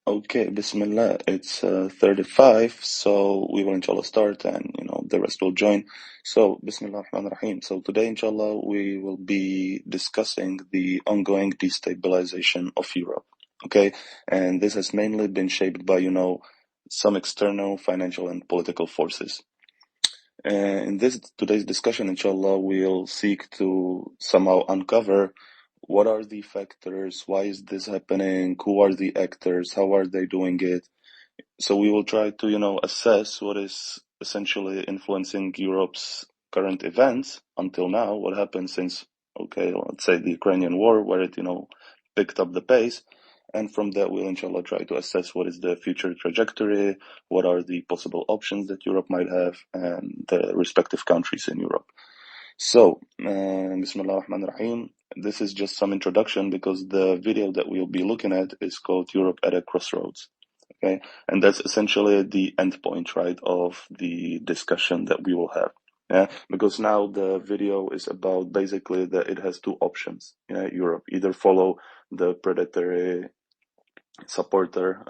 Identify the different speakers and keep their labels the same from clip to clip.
Speaker 1: Okay, Bismillah. It's 35, so we will inshallah start and the rest will join. So, Bismillah ar-Rahman ar-Rahim. So today inshallah we will be discussing the ongoing destabilization of Europe. Okay, and this has mainly been shaped by some external financial and political forces. In this today's discussion, inshallah, we'll seek to somehow uncover what are the factors, why is this happening, who are the actors, how are they doing it. So we will try to, assess what is essentially influencing Europe's current events until now, what happened since, okay, let's say the Ukrainian war, where it, picked up the pace. And from that, we'll inshallah try to assess what is the future trajectory, what are the possible options that Europe might have, and the respective countries in Europe. So, Bismillah ar-Rahman ar-Rahim. This is just some introduction because the video that we'll be looking at is called Europe at a Crossroads. Okay, and that's essentially the end point, right, of the discussion that we will have. Yeah, because now the video is about basically that it has two options. Europe either follow the predatory supporter,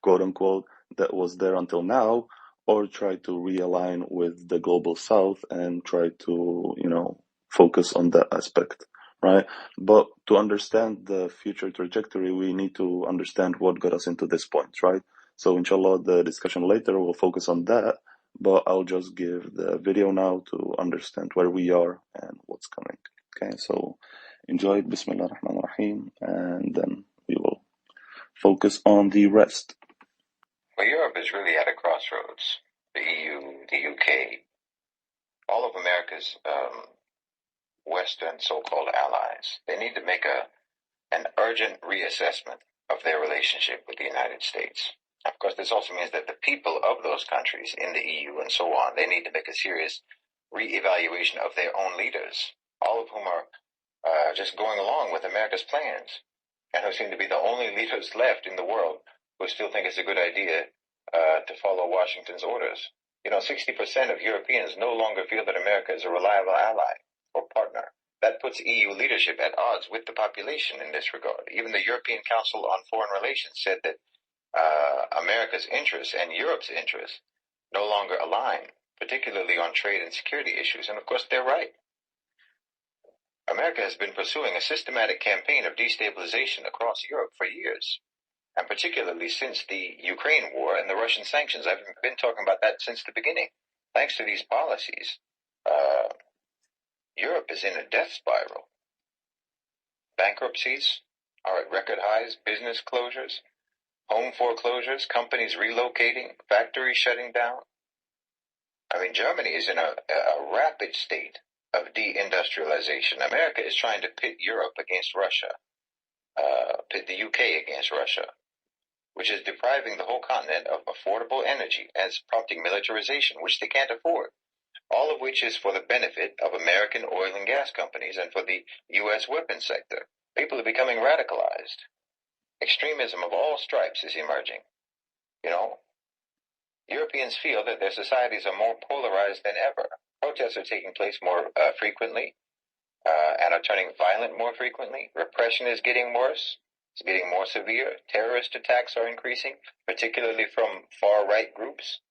Speaker 1: quote unquote, that was there until now, or try to realign with the global south and try to, focus on that aspect, right? But to understand the future trajectory, we need to understand what got us into this point, right? So inshallah, the discussion later will focus on that, but I'll just give the video now to understand where we are and what's coming. Okay, so enjoy it. Bismillah ar-Rahman ar-Rahim, and then we will focus on the rest.
Speaker 2: Well, Europe is really at a crossroads. The EU, the UK, all of America's Western so-called allies, they need to make an urgent reassessment of their relationship with the United States. Of course, this also means that the people of those countries in the EU and so on, they need to make a serious reevaluation of their own leaders, all of whom are just going along with America's plans, and who seem to be the only leaders left in the world who still think it's a good idea to follow Washington's orders. 60% of Europeans no longer feel that America is a reliable ally or partner. That puts EU leadership at odds with the population in this regard. Even the European Council on Foreign Relations said that America's interests and Europe's interests no longer align, particularly on trade and security issues. And of course, they're right. America has been pursuing a systematic campaign of destabilization across Europe for years, and particularly since the Ukraine war and the Russian sanctions. I've been talking about that since the beginning. Thanks to these policies, Europe is in a death spiral. Bankruptcies are at record highs, business closures, home foreclosures, companies relocating, factories shutting down. Germany is in a rapid state of deindustrialization. America is trying to pit Europe against Russia, pit the UK against Russia, which is depriving the whole continent of affordable energy and is prompting militarization, which they can't afford, all of which is for the benefit of American oil and gas companies and for the U.S. weapons sector. People are becoming radicalized. Extremism of all stripes is emerging. Europeans feel that their societies are more polarized than ever. Protests are taking place more frequently and are turning violent more frequently. Repression is getting worse. It's getting more severe. Terrorist attacks are increasing, particularly from far-right groups.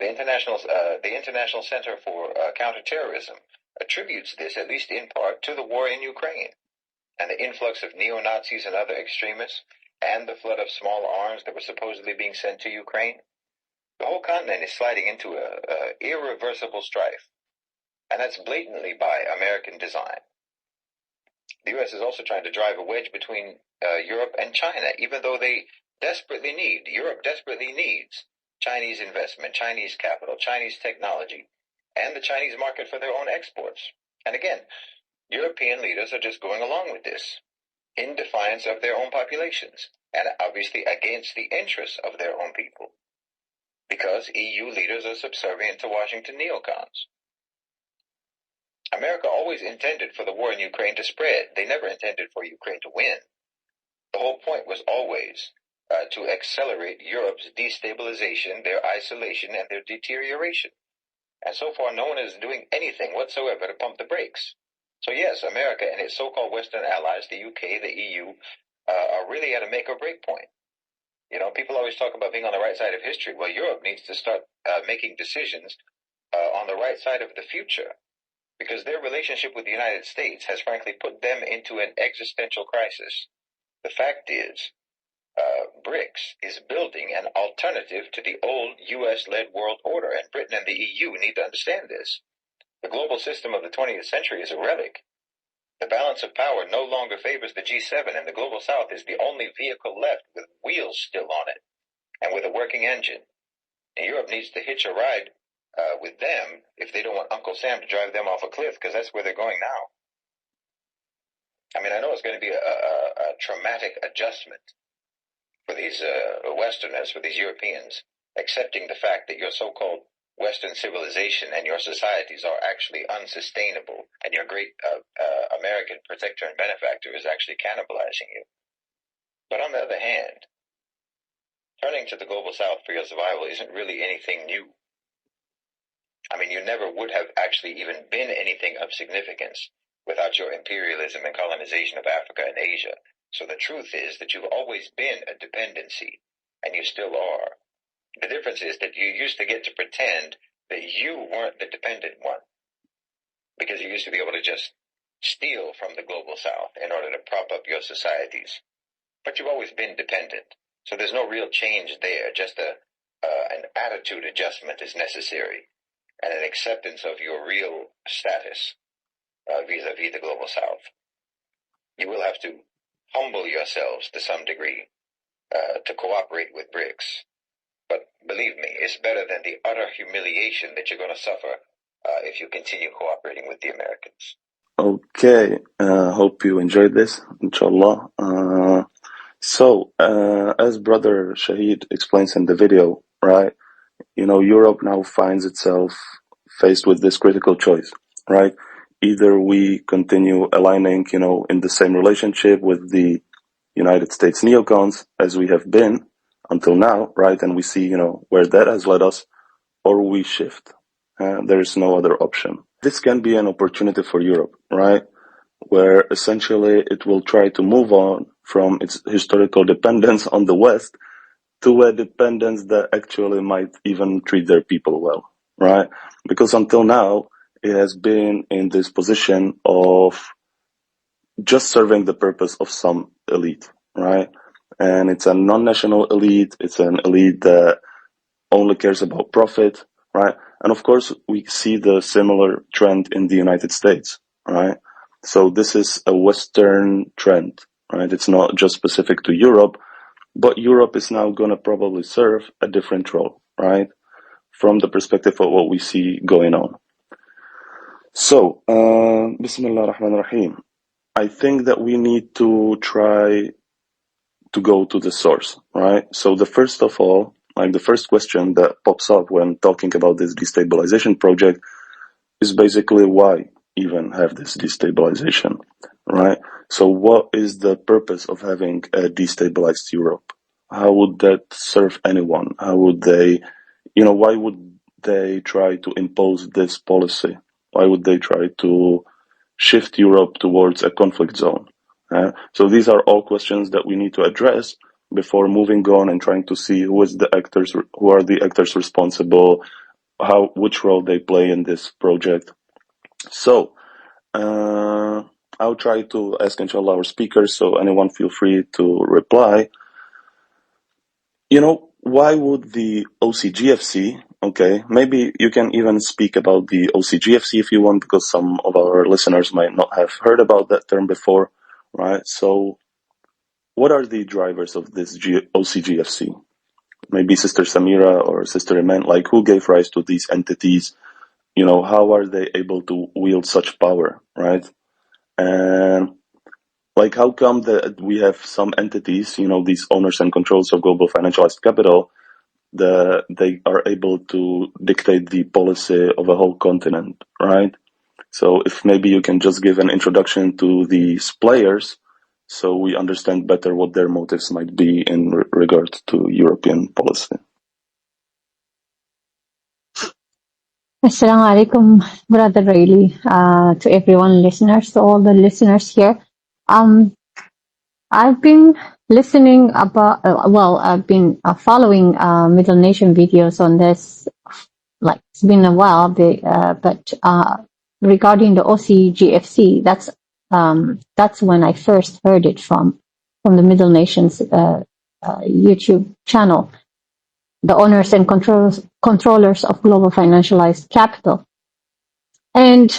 Speaker 2: The International Center for Counterterrorism attributes this, at least in part, to the war in Ukraine and the influx of neo-Nazis and other extremists and the flood of small arms that were supposedly being sent to Ukraine. The whole continent is sliding into a irreversible strife, and that's blatantly by American design. The U.S. is also trying to drive a wedge between Europe and China, even though Europe desperately needs Chinese investment, Chinese capital, Chinese technology, and the Chinese market for their own exports. And again, European leaders are just going along with this in defiance of their own populations and obviously against the interests of their own people, because EU leaders are subservient to Washington neocons. America always intended for the war in Ukraine to spread. They never intended for Ukraine to win. The whole point was always to accelerate Europe's destabilization, their isolation, and their deterioration. And so far, no one is doing anything whatsoever to pump the brakes. So yes, America and its so-called Western allies, the UK, the EU, are really at a make or break point. You know, people always talk about being on the right side of history. Well, Europe needs to start making decisions on the right side of the future, because their relationship with the United States has frankly put them into an existential crisis. The fact is, BRICS is building an alternative to the old US-led world order, and Britain and the EU need to understand this. The global system of the 20th century is a relic. The balance of power no longer favors the G7, and the Global South is the only vehicle left with wheels still on it and with a working engine. And Europe needs to hitch a ride with them if they don't want Uncle Sam to drive them off a cliff, because that's where they're going now. I mean, I know it's going to be a traumatic adjustment for these Westerners, for these Europeans, accepting the fact that your so-called Western civilization and your societies are actually unsustainable, and your great American protector and benefactor is actually cannibalizing you. But on the other hand, turning to the Global South for your survival isn't really anything new. I mean, you never would have actually even been anything of significance without your imperialism and colonization of Africa and Asia. So the truth is that you've always been a dependency, and you still are. The difference is that you used to get to pretend that you weren't the dependent one, because you used to be able to just steal from the Global South in order to prop up your societies. But you've always been dependent, so there's no real change there. Just an attitude adjustment is necessary, and an acceptance of your real status vis-a-vis the Global South. You will have to humble yourselves to some degree to cooperate with BRICS. But believe me, it's better than the utter humiliation that you're going to suffer if you continue cooperating with the Americans.
Speaker 1: Okay, hope you enjoyed this, inshallah. So, as Brother Shahid explains in the video, right, you know, Europe now finds itself faced with this critical choice, right? Either we continue aligning, you know, in the same relationship with the United States neocons as we have been until now, right? And we see, you know, where that has led us, or we shift. There is no other option. This can be an opportunity for Europe, right? Where essentially it will try to move on from its historical dependence on the West to a dependence that actually might even treat their people well, right? Because until now, it has been in this position of just serving the purpose of some elite, right? And it's a non-national elite. It's an elite that only cares about profit, right? And of course, we see the similar trend in the United States, right? So this is a Western trend, right? It's not just specific to Europe, but Europe is now going to probably serve a different role, right? From the perspective of what we see going on. So, Bismillah ar-Rahman ar-Rahim. I think that we need to try to go to the source, right? So the first of all, like the first question that pops up when talking about this destabilization project is basically why even have this destabilization, right? So what is the purpose of having a destabilized Europe? How would that serve anyone? How would they, you know, why would they try to impose this policy? Why would they try to shift Europe towards a conflict zone? So these are all questions that we need to address before moving on and trying to see who are the actors responsible, which role they play in this project. So I'll try to ask, inshallah, our speakers, so anyone feel free to reply. You know, why would the OCGFC, okay, maybe you can even speak about the OCGFC if you want, because some of our listeners might not have heard about that term before, right? So what are the drivers of this OCGFC? Maybe Sister Samira or Sister Iman, like who gave rise to these entities? You know, how are they able to wield such power, right? And like, how come that we have some entities, you know, these owners and controls of global financialized capital, that they are able to dictate the policy of a whole continent, right? So if maybe you can just give an introduction to these players so we understand better what their motives might be in regard to European policy.
Speaker 3: Assalamu alaikum, Brother Rayleigh, to everyone listeners, to all the listeners here. I've been listening about, I've been following Middle Nation videos on this. Like, it's been a while, but regarding the OCGFC, that's when I first heard it from the Middle Nations YouTube channel, the owners and controllers of global financialized capital. And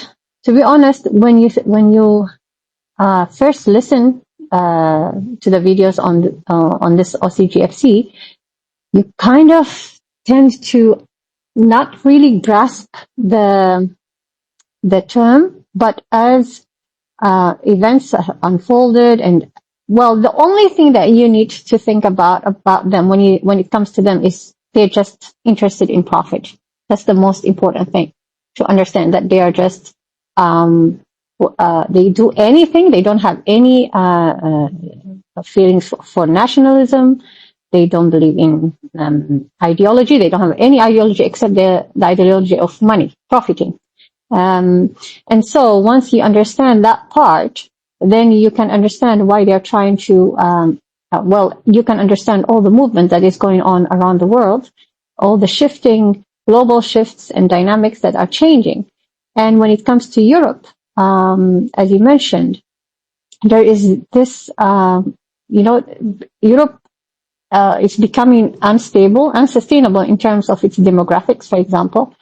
Speaker 3: to be honest, when you first listen to the videos on this OCGFC, you kind of tend to not really grasp the term, but as events unfolded, and the only thing that you need to think about them when it comes to them is they're just interested in profit. That's the most important thing, to understand that they are just they do anything. They don't have any feelings for nationalism. They don't believe in ideology. They don't have any ideology except the ideology of money, profiting. And so once you understand that part, then you can understand why they're trying to, you can understand all the movement that is going on around the world, all the shifting global shifts and dynamics that are changing. And when it comes to Europe, as you mentioned, there is this, Europe is becoming unstable, unsustainable in terms of its demographics, for example,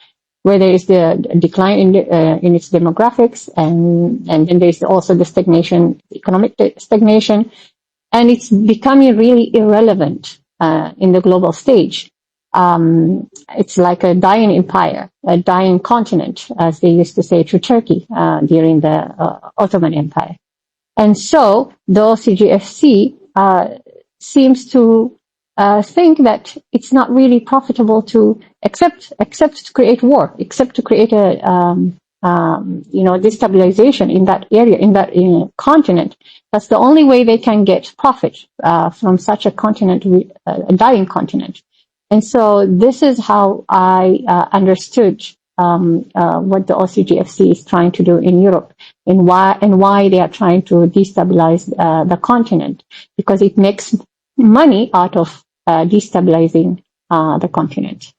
Speaker 3: where there is the decline in its demographics, and then there's also the stagnation, economic stagnation, and it's becoming really irrelevant in the global stage. It's like a dying empire, a dying continent, as they used to say to Turkey during the Ottoman Empire. And so the OCGFC seems to think that it's not really profitable to except to create war, except to create a destabilization in that area, in that continent. That's the only way they can get profit from such a continent, a dying continent. And so this is how I understood what the OCGFC is trying to do in Europe, and why they are trying to destabilize the continent, because it makes money out of destabilizing the continent.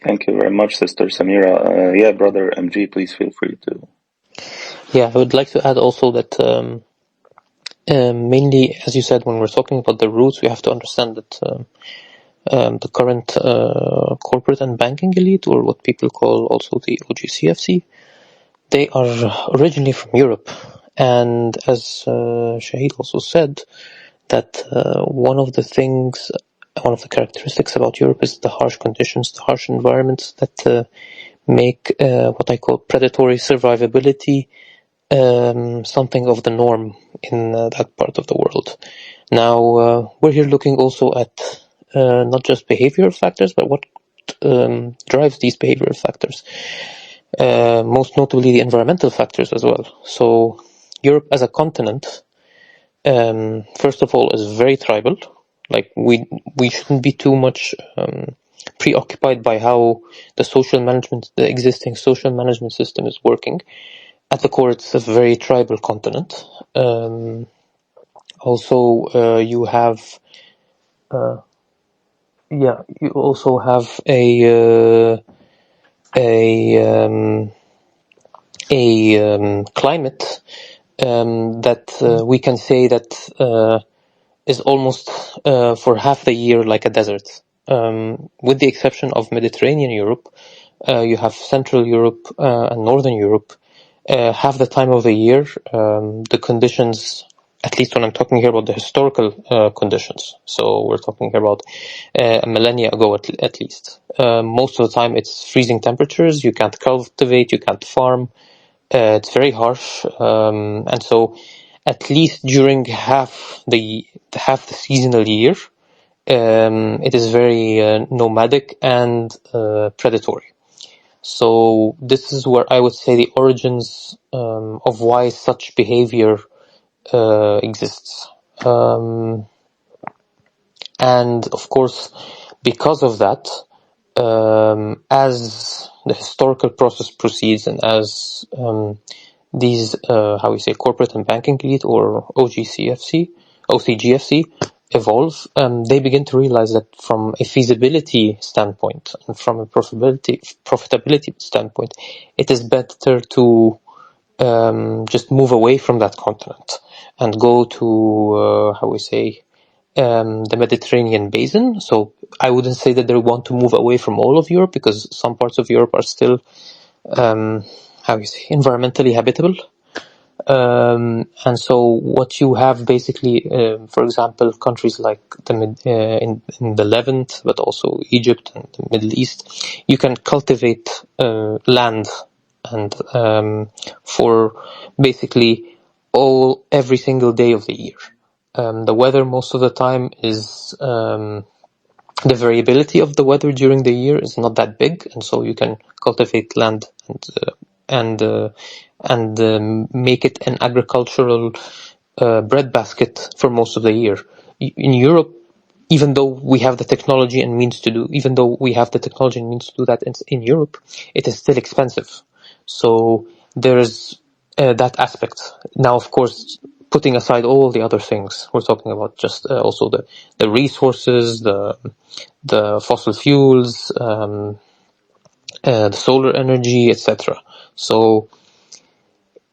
Speaker 1: Thank you very much, Sister Samira. Brother MG, please feel free to.
Speaker 4: Yeah, I would like to add also that mainly, as you said, when we're talking about the roots, we have to understand that the current corporate and banking elite, or what people call also the OGCFC, they are originally from Europe. And as Shahid also said, that one of the characteristics about Europe is the harsh conditions, the harsh environments that make what I call predatory survivability something of the norm in that part of the world. Now, we're here looking also at not just behavioral factors, but what drives these behavioral factors. Most notably the environmental factors as well. So Europe as a continent, first of all, is very tribal. Like we shouldn't be too much preoccupied by how the existing social management system is working. At the core, it's a very tribal continent. Also, you have a climate that we can say that is almost for half the year like a desert. With the exception of Mediterranean Europe, you have Central Europe and Northern Europe. Half the time of the year, the conditions, at least when I'm talking here about the historical conditions, so we're talking here about a millennia ago at least. Most of the time it's freezing temperatures, you can't cultivate, you can't farm, it's very harsh, and so at least during half the seasonal year, it is very nomadic and predatory. So this is where I would say the origins of why such behavior exists. And of course, because of that, as the historical process proceeds and as these, corporate and banking elite, or OCGFC, evolve, they begin to realize that from a feasibility standpoint and from a profitability standpoint, it is better to just move away from that continent and go to, the Mediterranean basin. So I wouldn't say that they want to move away from all of Europe, because some parts of Europe are still, environmentally habitable. And so what you have basically, for example, countries like in the Levant, but also Egypt and the Middle East, you can cultivate land and for basically every single day of the year. The weather most of the time is the variability of the weather during the year is not that big, and so you can cultivate land and make it an agricultural breadbasket for most of the year. In Europe, even though we have the technology and means to do that in Europe, it is still expensive. So there's that aspect. Now, of course, putting aside all the other things, we're talking about just also the resources, the fossil fuels, the solar energy, etc. So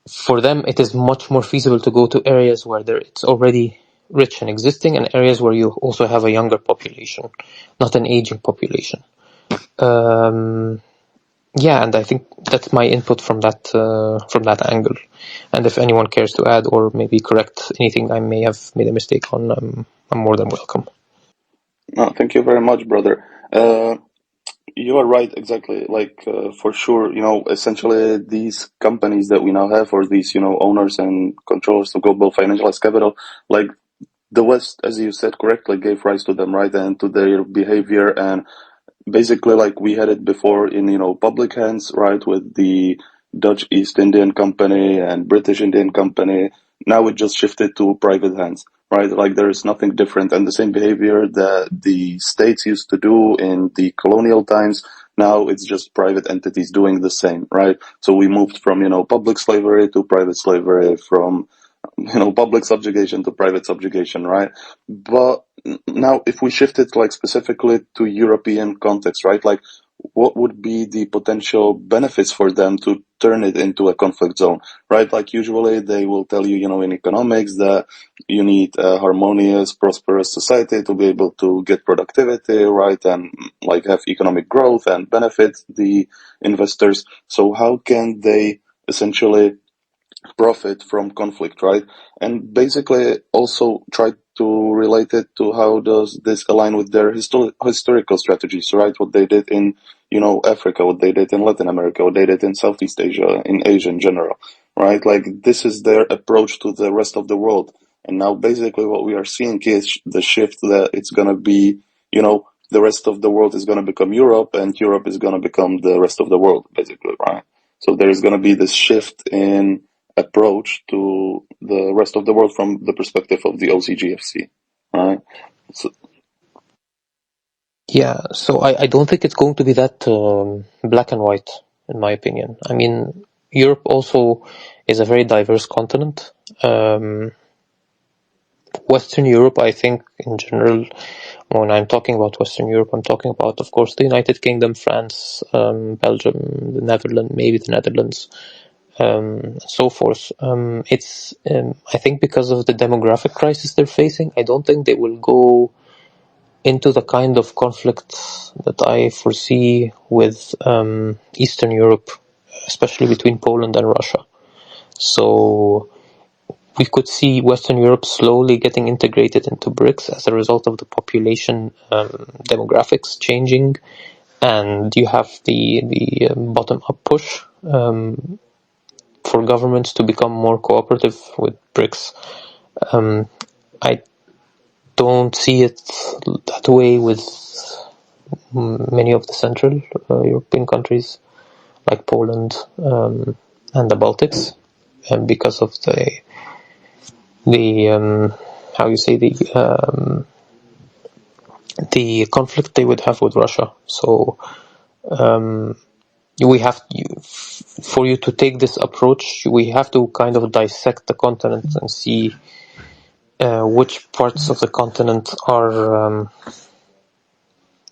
Speaker 4: for them, it is much more feasible to go to areas where it's already rich and existing, and areas where you also have a younger population, not an aging population. And I think that's my input from that angle. And if anyone cares to add or maybe correct anything I may have made a mistake on, I'm more than welcome.
Speaker 1: No, thank you very much, brother. You are right, exactly. For sure, essentially these companies that we now have, or these, owners and controllers of global financialized capital, like the West, as you said correctly, gave rise to them, right, and to their behavior. And basically, like we had it before in, public hands, right, with the Dutch East Indian Company and British Indian Company. Now it just shifted to private hands, right? Like there is nothing different. And the same behavior that the states used to do in the colonial times, now it's just private entities doing the same, right? So we moved from, public slavery to private slavery, from public subjugation to private subjugation, right? But now if we shift it like specifically to European context, right? Like what would be the potential benefits for them to turn it into a conflict zone, right? Like usually they will tell you, in economics that you need a harmonious, prosperous society to be able to get productivity, right? And like have economic growth and benefit the investors. So how can they essentially profit from conflict, right? And basically also try to relate it to how does this align with their historical strategies, right? What they did in, Africa, what they did in Latin America, what they did in Southeast Asia, in Asia in general, right? Like this is their approach to the rest of the world. And now basically what we are seeing is the shift that it's going to be, the rest of the world is going to become Europe, and Europe is going to become the rest of the world, basically, right? So there's going to be this shift in approach to the rest of the world from the perspective of the OCGFC, right? So
Speaker 4: I don't think it's going to be that black and white, in my opinion. I mean, Europe also is a very diverse continent. Western Europe, I think, in general, when I'm talking about Western Europe, I'm talking about, of course, the United Kingdom, France, Belgium, the Netherlands, maybe the Netherlands, so forth. I think because of the demographic crisis they're facing, I don't think they will go into the kind of conflict that I foresee with Eastern Europe, especially between Poland and Russia. So we could see Western Europe slowly getting integrated into BRICS as a result of the population demographics changing, and you have the bottom-up push for governments to become more cooperative with BRICS. I don't see it that way with many of the Central European countries like Poland and the Baltics, because of the conflict they would have with Russia. So for you to take this approach, we have to kind of dissect the continent and see which parts of the continent are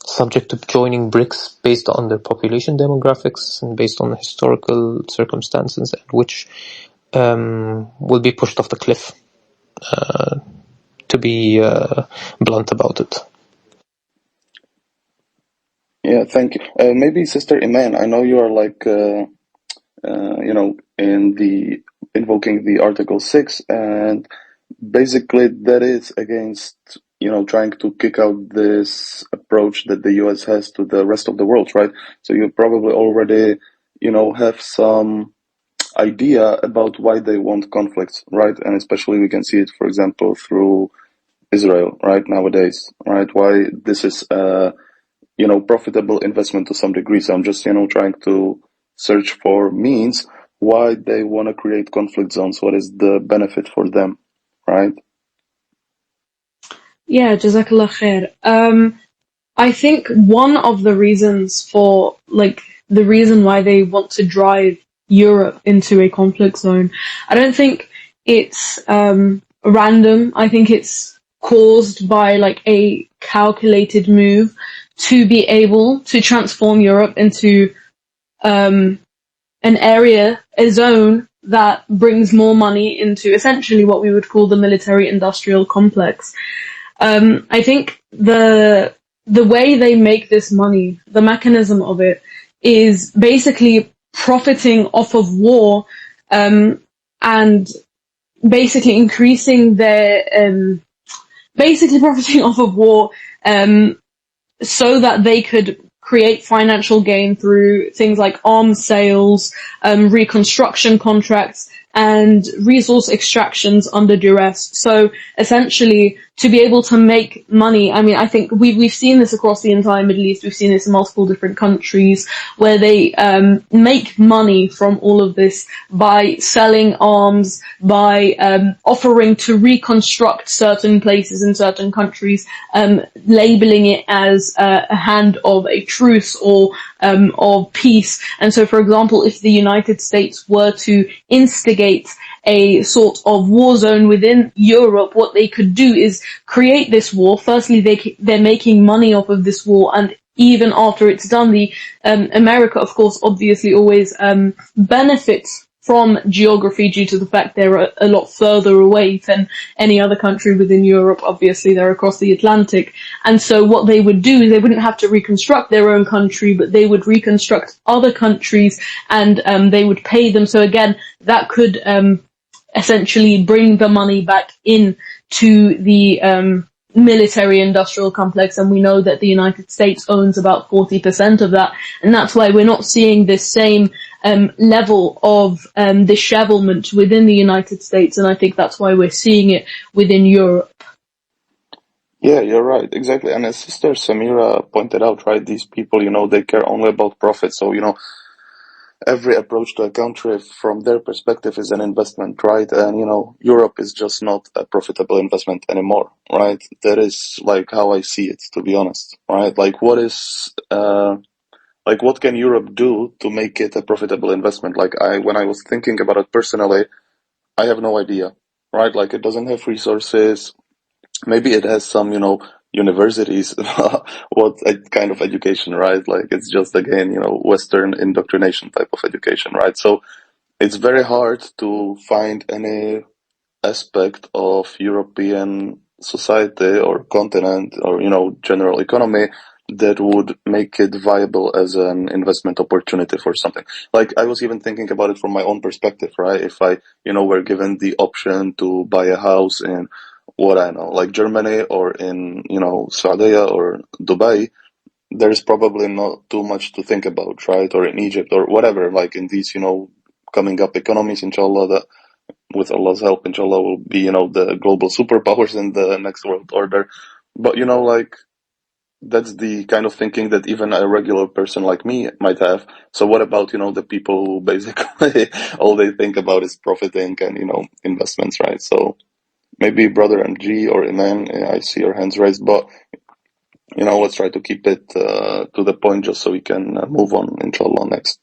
Speaker 4: subject to joining BRICS based on their population demographics and based on historical circumstances, and which will be pushed off the cliff, to be blunt about it.
Speaker 1: Yeah, thank you. Maybe Sister Iman, I know you are like, in the invoking the Article 6, and basically that is against, trying to kick out this approach that the US has to the rest of the world, right? So you probably already, have some idea about why they want conflicts, right? And especially we can see it, for example, through Israel, right, nowadays, right? Why this is profitable investment to some degree. So I'm just, trying to search for means why they want to create conflict zones. What is the benefit for them, right?
Speaker 5: Yeah, Jazakallah khair. I think one of the reasons for, the reason why they want to drive Europe into a conflict zone, I don't think it's random. I think it's caused by, a calculated move to be able to transform Europe into an area, a zone that brings more money into essentially what we would call the military-industrial complex. I think the way they make this money, the mechanism of it, is basically profiting off of war, and basically increasing their, basically profiting off of war, so that they could create financial gain through things like arms sales, reconstruction contracts, and resource extractions under duress. So essentially, to be able to make money, I think we've seen this across the entire Middle East. We've seen this in multiple different countries where they make money from all of this by selling arms, by offering to reconstruct certain places in certain countries, labeling it as a hand of a truce or of peace. And so, for example, if the United States were to instigate a sort of war zone within Europe, what they could do is create this war. Firstly, they're making money off of this war, and even after it's done, America, of course, obviously always benefits from geography due to the fact they're a lot further away than any other country within Europe. Obviously, they're across the Atlantic. And so what they would do is they wouldn't have to reconstruct their own country, but they would reconstruct other countries, and they would pay them. So again, that could essentially bring the money back in to the military-industrial complex, and we know that the United States owns about 40% of that, and that's why we're not seeing this same level of dishevelment within the United States, and I think that's why we're seeing it within Europe.
Speaker 1: Yeah, you're right, exactly. And as Sister Samira pointed out, right, these people, they care only about profit. So, every approach to a country from their perspective is an investment, right? And, Europe is just not a profitable investment anymore, right? That is like how I see it, to be honest, right? Like what can Europe do to make it a profitable investment? When I was thinking about it personally, I have no idea, right? Like it doesn't have resources. Maybe it has some, universities, what kind of education, right? Like it's just again, Western indoctrination type of education, right? So it's very hard to find any aspect of European society or continent or, general economy that would make it viable as an investment opportunity for something. Like I was even thinking about it from my own perspective, right? If I, were given the option to buy a house in what I know, like Germany or in, Saudi or Dubai, there's probably not too much to think about, right? Or in Egypt or whatever, like in these, coming up economies, inshallah, that with Allah's help, inshallah, will be, the global superpowers in the next world order. But, like, that's the kind of thinking that even a regular person like me might have. So what about, the people who basically all they think about is profiting and, investments, right? So maybe Brother MG or Iman, I see your hands raised, but, let's try to keep it to the point just so we can move on, inshallah, next.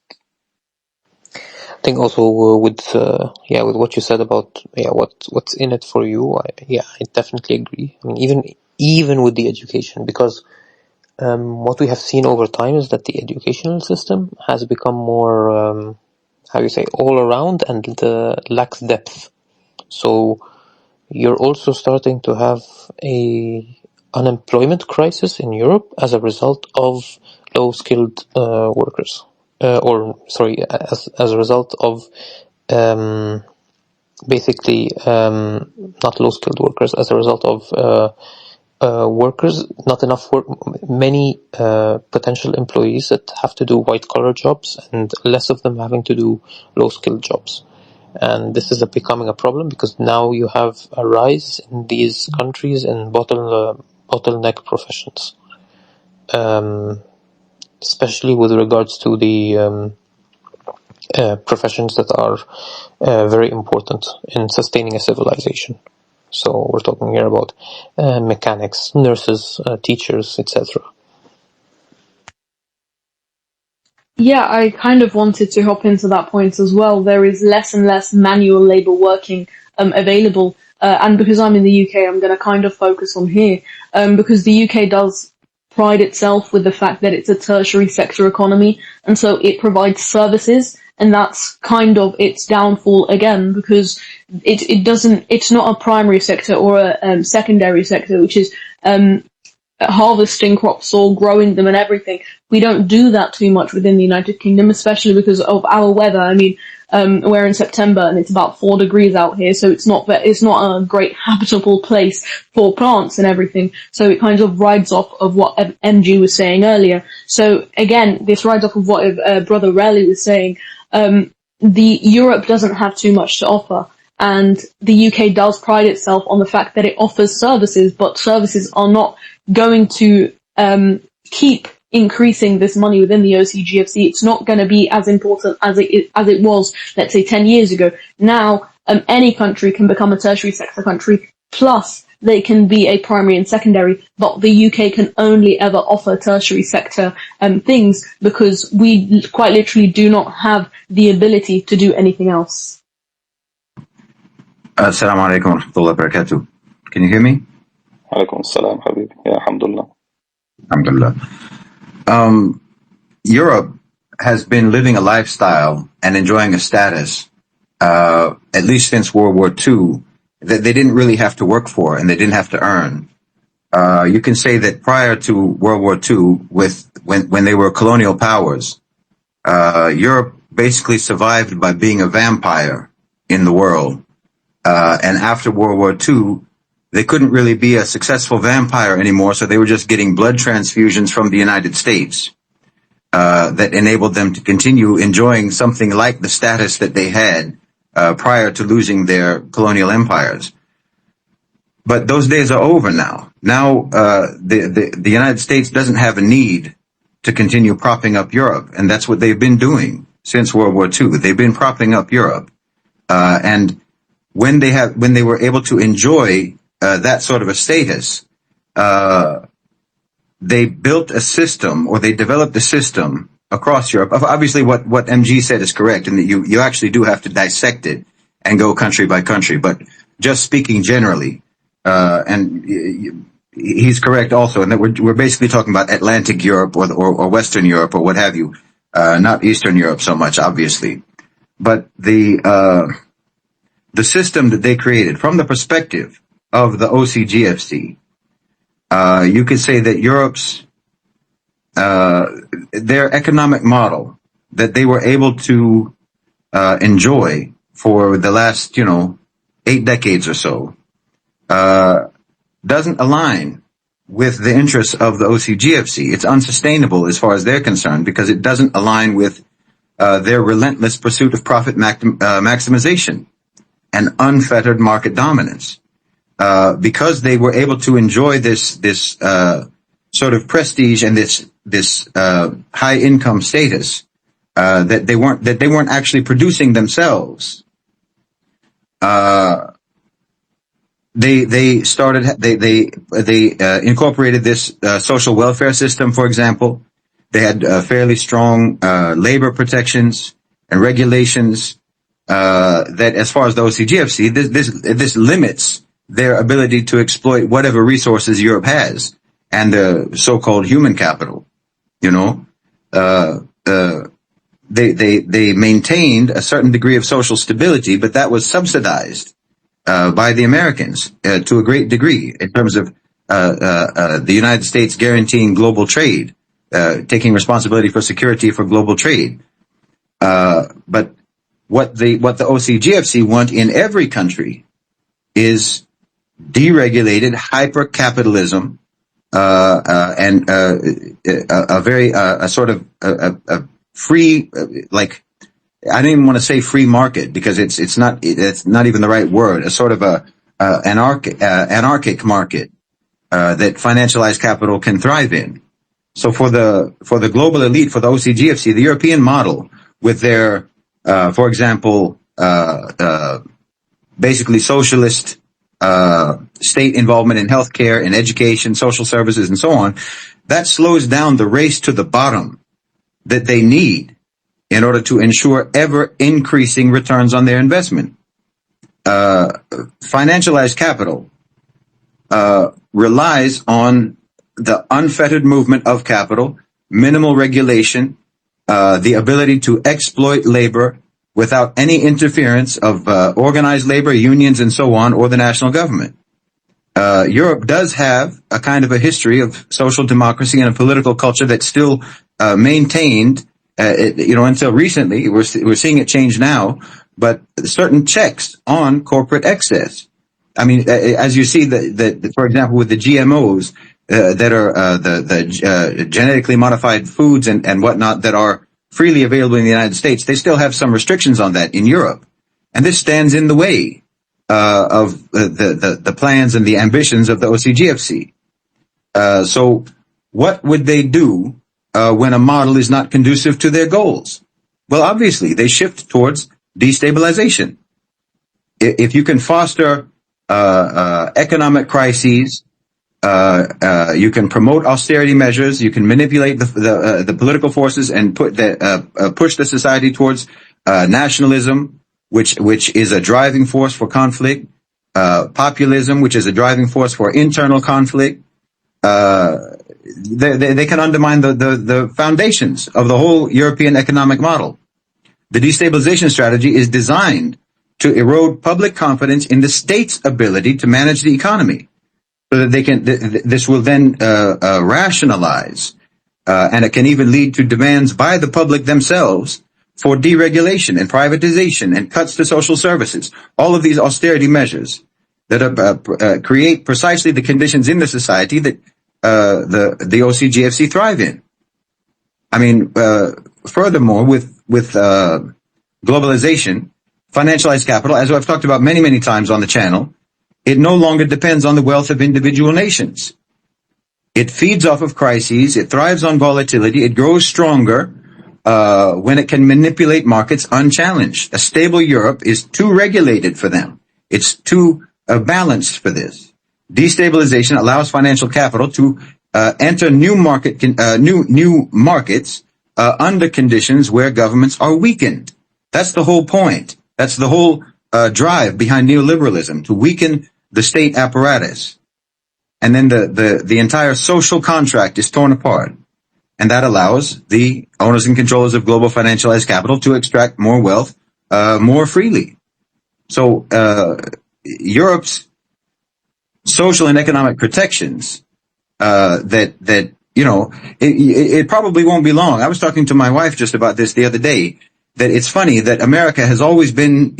Speaker 4: think also with what you said about what's in it for you, I definitely agree. I mean, even with the education, because what we have seen over time is that the educational system has become more all around and lacks depth. So you're also starting to have a unemployment crisis in Europe as a result of low-skilled workers, as a result of not low-skilled workers, as a result of workers, not enough work, many potential employees that have to do white-collar jobs and less of them having to do low-skilled jobs. And this is becoming a problem because now you have a rise in these countries in bottleneck professions, especially with regards to the professions that are very important in sustaining a civilization. So we're talking here about mechanics, nurses, teachers, etc.
Speaker 5: Yeah, I kind of wanted to hop into that point as well. There is less and less manual labour working available. And because I'm in the UK, I'm going to kind of focus on here. Because the UK does pride itself with the fact that it's a tertiary sector economy. And so it provides services. And that's kind of its downfall again, because it's not a primary sector or a secondary sector, which is harvesting crops or growing them and everything. We don't do that too much within the United Kingdom, especially because of our weather. I mean, we're in September and it's about 4 degrees out here, so it's not a great habitable place for plants and everything. So it kind of rides off of what MG was saying earlier. So again, this rides off of what Brother Raleigh was saying. The Europe doesn't have too much to offer. And the UK does pride itself on the fact that it offers services, but services are not going to keep increasing this money within the OCGFC. It's not going to be as important as it was, let's say, 10 years ago. Now, any country can become a tertiary sector country, plus they can be a primary and secondary, but the UK can only ever offer tertiary sector things because we quite literally do not have the ability to do anything else.
Speaker 2: Assalamu alaikum wa rahmatullahi wa barakatuh. Can you hear me?
Speaker 1: Alaikum assalam, Habib. Yeah, alhamdulillah.
Speaker 2: Alhamdulillah. Europe has been living a lifestyle and enjoying a status, at least since World War II, that they didn't really have to work for and they didn't have to earn. You can say that prior to World War II, when they were colonial powers, Europe basically survived by being a vampire in the world. And after World War II, they couldn't really be a successful vampire anymore, so they were just getting blood transfusions from the United States that enabled them to continue enjoying something like the status that they had prior to losing their colonial empires. But those days are over now. Now the United States doesn't have a need to continue propping up Europe, and that's what they've been doing since World War II. They've been propping up Europe, and when they were able to enjoy that sort of a status, they built a system, or they developed a system across Europe. Obviously, what MG said is correct, and that you actually do have to dissect it and go country by country. But just speaking generally, and he's correct also, and that we're basically talking about Atlantic Europe or Western Europe or what have you, not Eastern Europe so much, obviously. But the system that they created from the perspective of the OCGFC, you could say that Europe's their economic model that they were able to enjoy for the last 8 decades or so doesn't align with the interests of the OCGFC. It's unsustainable as far as they're concerned because it doesn't align with their relentless pursuit of profit maximization and unfettered market dominance. Because they were able to enjoy this sort of prestige and this high income status that they weren't actually producing themselves. They incorporated this social welfare system. For example, they had fairly strong labor protections.
Speaker 6: and regulations that, as far as the OCGFC, this limits their ability to exploit whatever resources Europe has and the so-called human capital. You know, they maintained a certain degree of social stability, but that was subsidized by the Americans to a great degree in terms of the United States guaranteeing global trade, taking responsibility for security for global trade. But what the OCGFC want in every country is deregulated hyper-capitalism and a very sort of a free, like, I don't even want to say free market because it's not even the right word. A sort of anarchic market that financialized capital can thrive in. So for the global elite, for the OCGFC, the European model with their, for example, basically socialist state involvement in healthcare, in education, social services, and so on, that slows down the race to the bottom that they need in order to ensure ever increasing returns on their investment. Financialized capital relies on the unfettered movement of capital, minimal regulation, the ability to exploit labor without any interference of organized labor, unions, and so on, or the national government. Europe does have a kind of a history of social democracy and a political culture that's still maintained, until recently. We're seeing it change now, but certain checks on corporate excess. I mean, as you see, for example, with the GMOs that are the genetically modified foods and whatnot that are freely available in the United States, they still have some restrictions on that in Europe, and this stands in the way of the plans and the ambitions of the OCGFC. So, what would they do when a model is not conducive to their goals? Well, obviously, they shift towards destabilization. If you can foster economic crises, you can promote austerity measures, you can manipulate the political forces and push the society towards nationalism, which is a driving force for conflict, populism, which is a driving force for internal conflict. They can undermine the foundations of the whole European economic model. The destabilization strategy is designed to erode public confidence in the state's ability to manage the economy, so that they can. This will then rationalize, and it can even lead to demands by the public themselves for deregulation and privatization and cuts to social services. All of these austerity measures that create precisely the conditions in the society that the OCGFC thrive in. I mean, furthermore, with globalization, financialized capital, as I've talked about many, many times on the channel, it no longer depends on the wealth of individual nations. It feeds off of crises. It thrives on volatility. It grows stronger when it can manipulate markets unchallenged. A stable Europe is too regulated for them. It's too balanced for this. Destabilization allows financial capital to enter new markets under conditions where governments are weakened. That's the whole point. That's the whole drive behind neoliberalism, to weaken the state apparatus. And then the entire social contract is torn apart. And that allows the owners and controllers of global financialized capital to extract more wealth more freely. So Europe's social and economic protections it probably won't be long. I was talking to my wife just about this the other day, that it's funny that America has always been,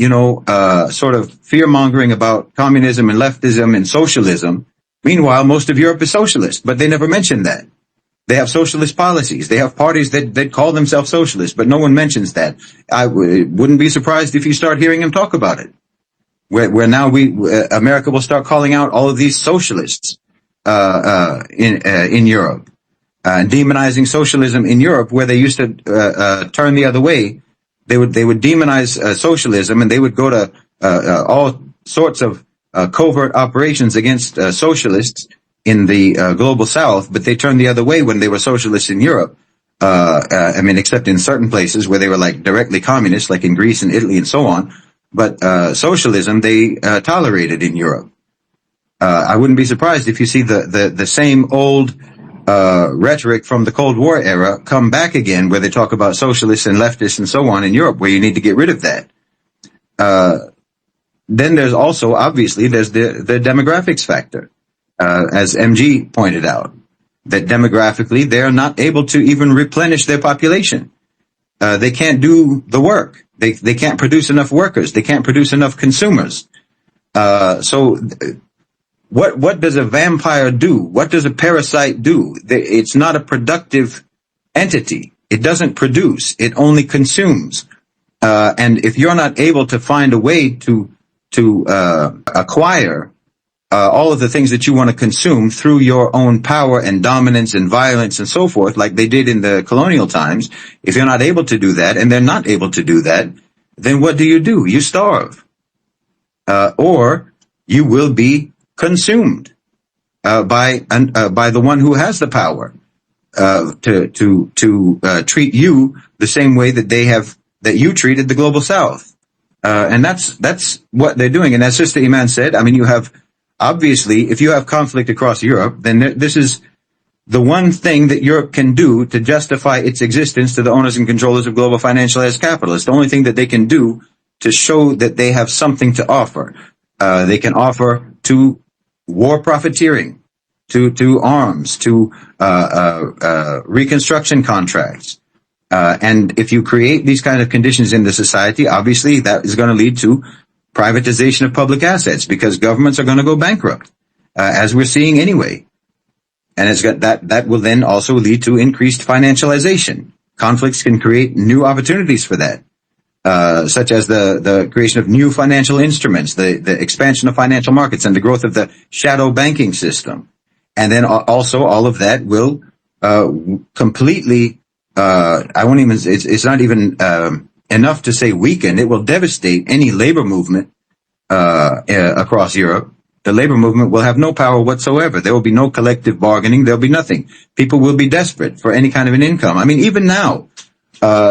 Speaker 6: sort of fear-mongering about communism and leftism and socialism. Meanwhile, most of Europe is socialist, but they never mention that. They have socialist policies. They have parties that call themselves socialist, but no one mentions that. I wouldn't be surprised if you start hearing them talk about it. Where now America will start calling out all of these socialists in Europe, demonizing socialism in Europe, where they used to turn the other way. They would demonize socialism, and they would go to all sorts of covert operations against socialists in the global South, but they turned the other way when they were socialists in Europe. I mean, except in certain places where they were like directly communist, like in Greece and Italy and so on. But socialism they tolerated in Europe. I wouldn't be surprised if you see the same old rhetoric from the Cold War era come back again, where they talk about socialists and leftists and so on in Europe, where you need to get rid of that. Then there's also, obviously, there's the demographics factor, as MG pointed out, that demographically they're not able to even replenish their population. They can't do the work. They can't produce enough workers. They can't produce enough consumers. So what does a vampire do? What does a parasite do? It's not a productive entity. It doesn't produce. It only consumes. And if you're not able to find a way to acquire all of the things that you want to consume through your own power and dominance and violence and so forth, like they did in the colonial times, if you're not able to do that, and they're not able to do that, then what do? You starve. Or you will be consumed by the one who has the power to treat you the same way that you treated the global South. And that's what they're doing. And as Sister Iman said, I mean, you have, obviously, if you have conflict across Europe, then this is the one thing that Europe can do to justify its existence to the owners and controllers of global financial as capital. It's the only thing that they can do to show that they have something to offer. They can offer to war profiteering, to arms, to reconstruction contracts. And if you create these kind of conditions in the society, obviously that is going to lead to privatization of public assets, because governments are going to go bankrupt, as we're seeing anyway. And that will then also lead to increased financialization. Conflicts can create new opportunities for that, such as the creation of new financial instruments, the expansion of financial markets, and the growth of the shadow banking system. And then also all of that will completely, it's not even enough to say weaken. It will devastate any labor movement across Europe. The labor movement will have no power whatsoever. There will be no collective bargaining. There'll be nothing. People will be desperate for any kind of an income. I mean, even now,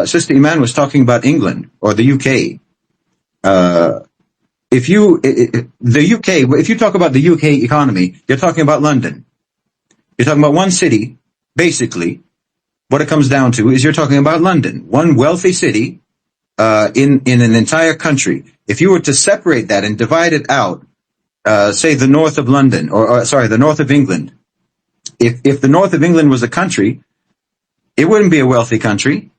Speaker 6: Sister Iman was talking about England or the UK. If you talk about the UK economy, you're talking about London. You're talking about one city, basically. What it comes down to is you're talking about London, one wealthy city in an entire country. If you were to separate that and divide it out, say the north of London, the north of England. If the north of England was a country, it wouldn't be a wealthy country.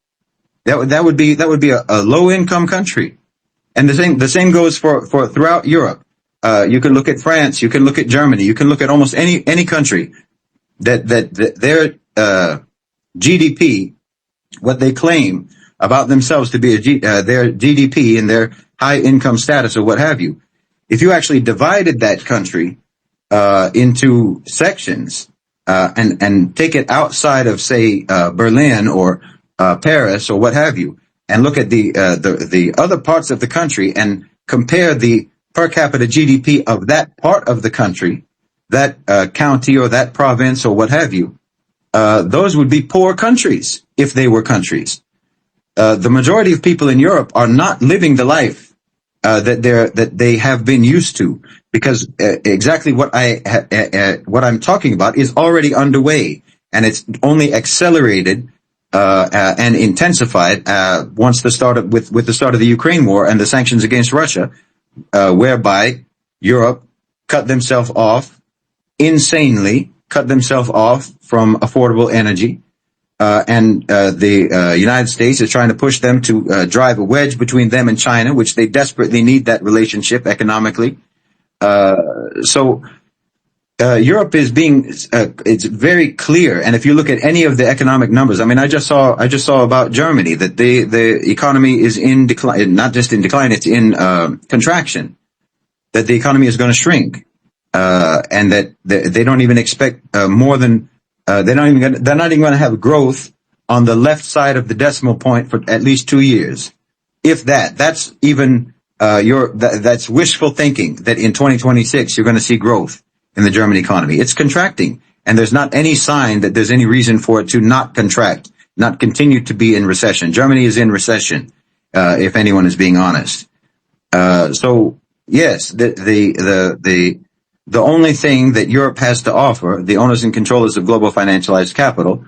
Speaker 6: That would be a low income country. And the same goes for throughout Europe. You can look at France, you can look at Germany, you can look at almost any country that their GDP, what they claim about themselves to be their GDP and their high income status or what have you. If you actually divided that country into sections and take it outside of, say, Berlin or Paris or what have you, and look at the other parts of the country and compare the per capita GDP of that part of the country, that county or that province or what have you, those would be poor countries if they were countries. The majority of people in Europe are not living the life that they have been used to, because exactly what I'm talking about is already underway, and it's only accelerated and intensified once the start of the start of the Ukraine war and the sanctions against Russia, whereby Europe cut themselves off, insanely cut themselves off from affordable energy. And the United States is trying to push them to drive a wedge between them and China, which they desperately need that relationship economically. So Europe is it's very clear. And if you look at any of the economic numbers, I mean, I just saw about Germany that the economy is in decline, not just in decline, it's in contraction, that the economy is going to shrink, and that they don't even expect more than they're not even going to have growth on the left side of the decimal point for at least 2 years. If that's even that's wishful thinking that in 2026 you're going to see growth in the German economy. It's contracting, and there's not any sign that there's any reason for it to not contract not continue to be in recession. Germany is in recession, if anyone is being honest. So yes, the only thing that Europe has to offer, the owners and controllers of global financialized capital,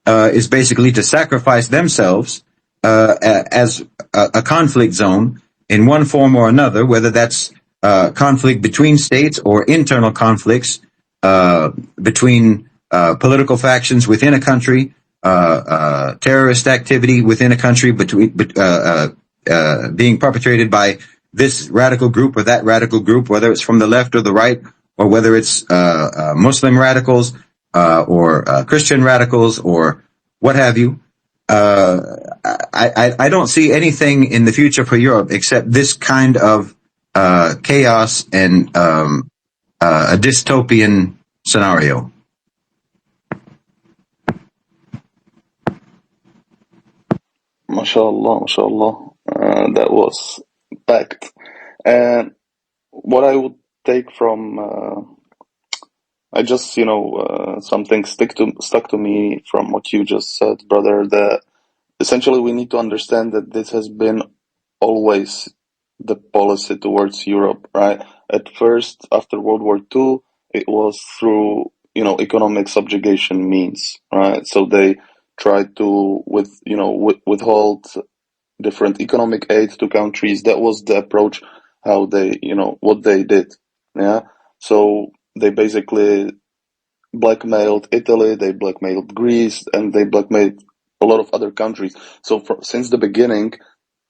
Speaker 6: is basically to sacrifice themselves as a conflict zone in one form or another, whether that's conflict between states or internal conflicts between political factions within a country, terrorist activity within a country being perpetrated by this radical group or that radical group, whether it's from the left or the right, or whether it's Muslim radicals or Christian radicals or what have you. I don't see anything in the future for Europe except this kind of chaos and a dystopian scenario.
Speaker 1: MashaAllah, MashaAllah. That was packed. And what I would take from, I just, something stuck to me from what you just said, brother, that essentially we need to understand that this has been always the policy towards Europe, right? At first, after World War II, it was through, economic subjugation means, right? So they tried to, withhold different economic aid to countries. That was the approach, how they, what they did, yeah? So they basically blackmailed Italy, they blackmailed Greece, and they blackmailed a lot of other countries. So since the beginning,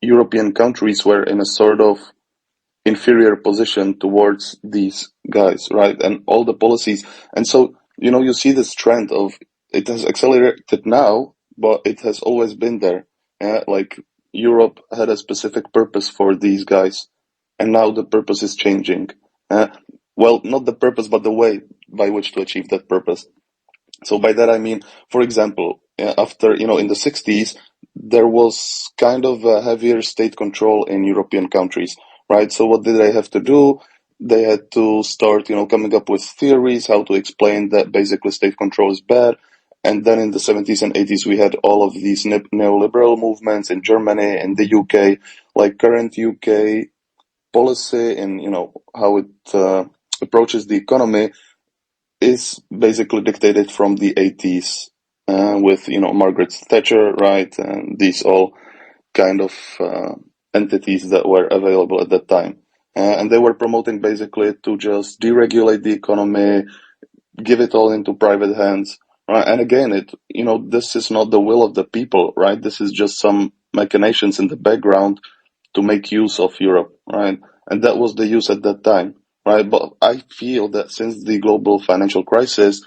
Speaker 1: European countries were in a sort of inferior position towards these guys, right? And all the policies. And so, you see this trend of it has accelerated now, but it has always been there. Yeah? Like Europe had a specific purpose for these guys, and now the purpose is changing. Well, not the purpose, but the way by which to achieve that purpose. So by that I mean, for example, after, in the 60s, there was kind of a heavier state control in European countries, right? So what did they have to do? They had to start, coming up with theories, how to explain that basically state control is bad. And then in the 70s and 80s, we had all of these neoliberal movements in Germany and the UK, like current UK policy and, how it approaches the economy is basically dictated from the 80s with, Margaret Thatcher, right? And these all kind of entities that were available at that time. And they were promoting basically to just deregulate the economy, give it all into private hands, right? And again, this is not the will of the people, right? This is just some machinations in the background to make use of Europe, right? And that was the use at that time, right? But I feel that since the global financial crisis,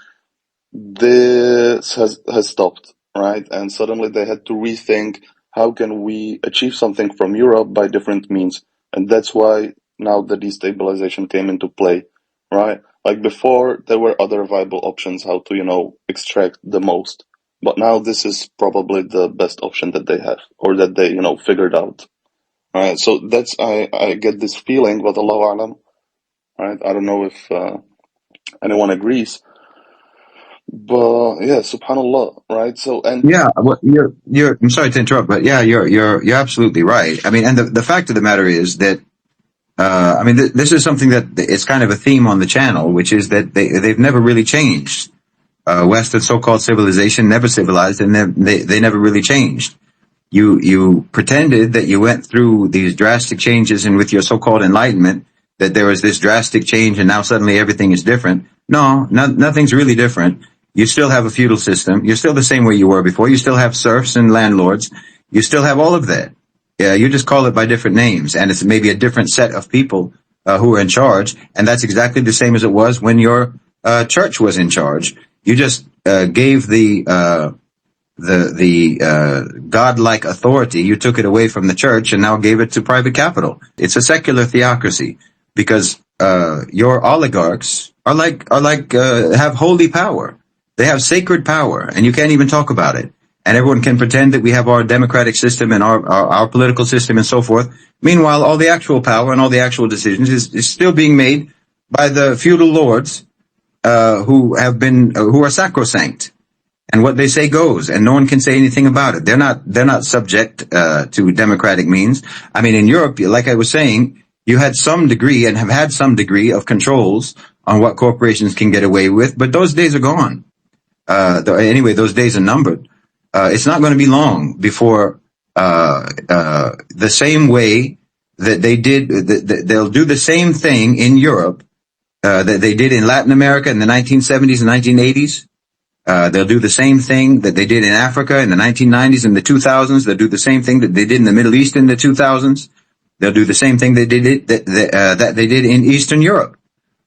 Speaker 1: this has stopped, right? And suddenly they had to rethink, how can we achieve something from Europe by different means? And that's why now the destabilization came into play, right? Like before, there were other viable options how to, extract the most. But now this is probably the best option that they have, or that they, figured out. Right? So that's, I get this feeling, but Allahu Alam, right? I don't know if anyone agrees. But yeah, subhanallah, right? So, and
Speaker 6: yeah, well, I'm sorry to interrupt, but yeah, you're absolutely right. I mean, and the fact of the matter is that, this is something that it's kind of a theme on the channel, which is that they've never really changed. Western so-called civilization never civilized, and they never really changed. You pretended that you went through these drastic changes, and with your so-called enlightenment, that there was this drastic change, and now suddenly everything is different. No, nothing's really different. You still have a feudal system. You're still the same way you were before. You still have serfs and landlords. You still have all of that. Yeah, you just call it by different names, and it's maybe a different set of people who are in charge, and that's exactly the same as it was when your church was in charge. You just gave the godlike authority. You took it away from the church and now gave it to private capital. It's a secular theocracy because your oligarchs are have holy power. They have sacred power, and you can't even talk about it. And everyone can pretend that we have our democratic system and our political system and so forth. Meanwhile, all the actual power and all the actual decisions is still being made by the feudal lords who are sacrosanct. and what they say goes, and no one can say anything about it. They're not subject to democratic means. I mean, in Europe, like I was saying, you had some degree and have had some degree of controls on what corporations can get away with, but those days are gone. Anyway, those days are numbered. It's not going to be long before the same way that they did, they'll do the same thing in Europe that they did in Latin America in the 1970s and 1980s. They'll do the same thing that they did in Africa in the 1990s and the 2000s. They'll do the same thing that they did in the Middle East in the 2000s. They'll do the same thing that they did in Eastern Europe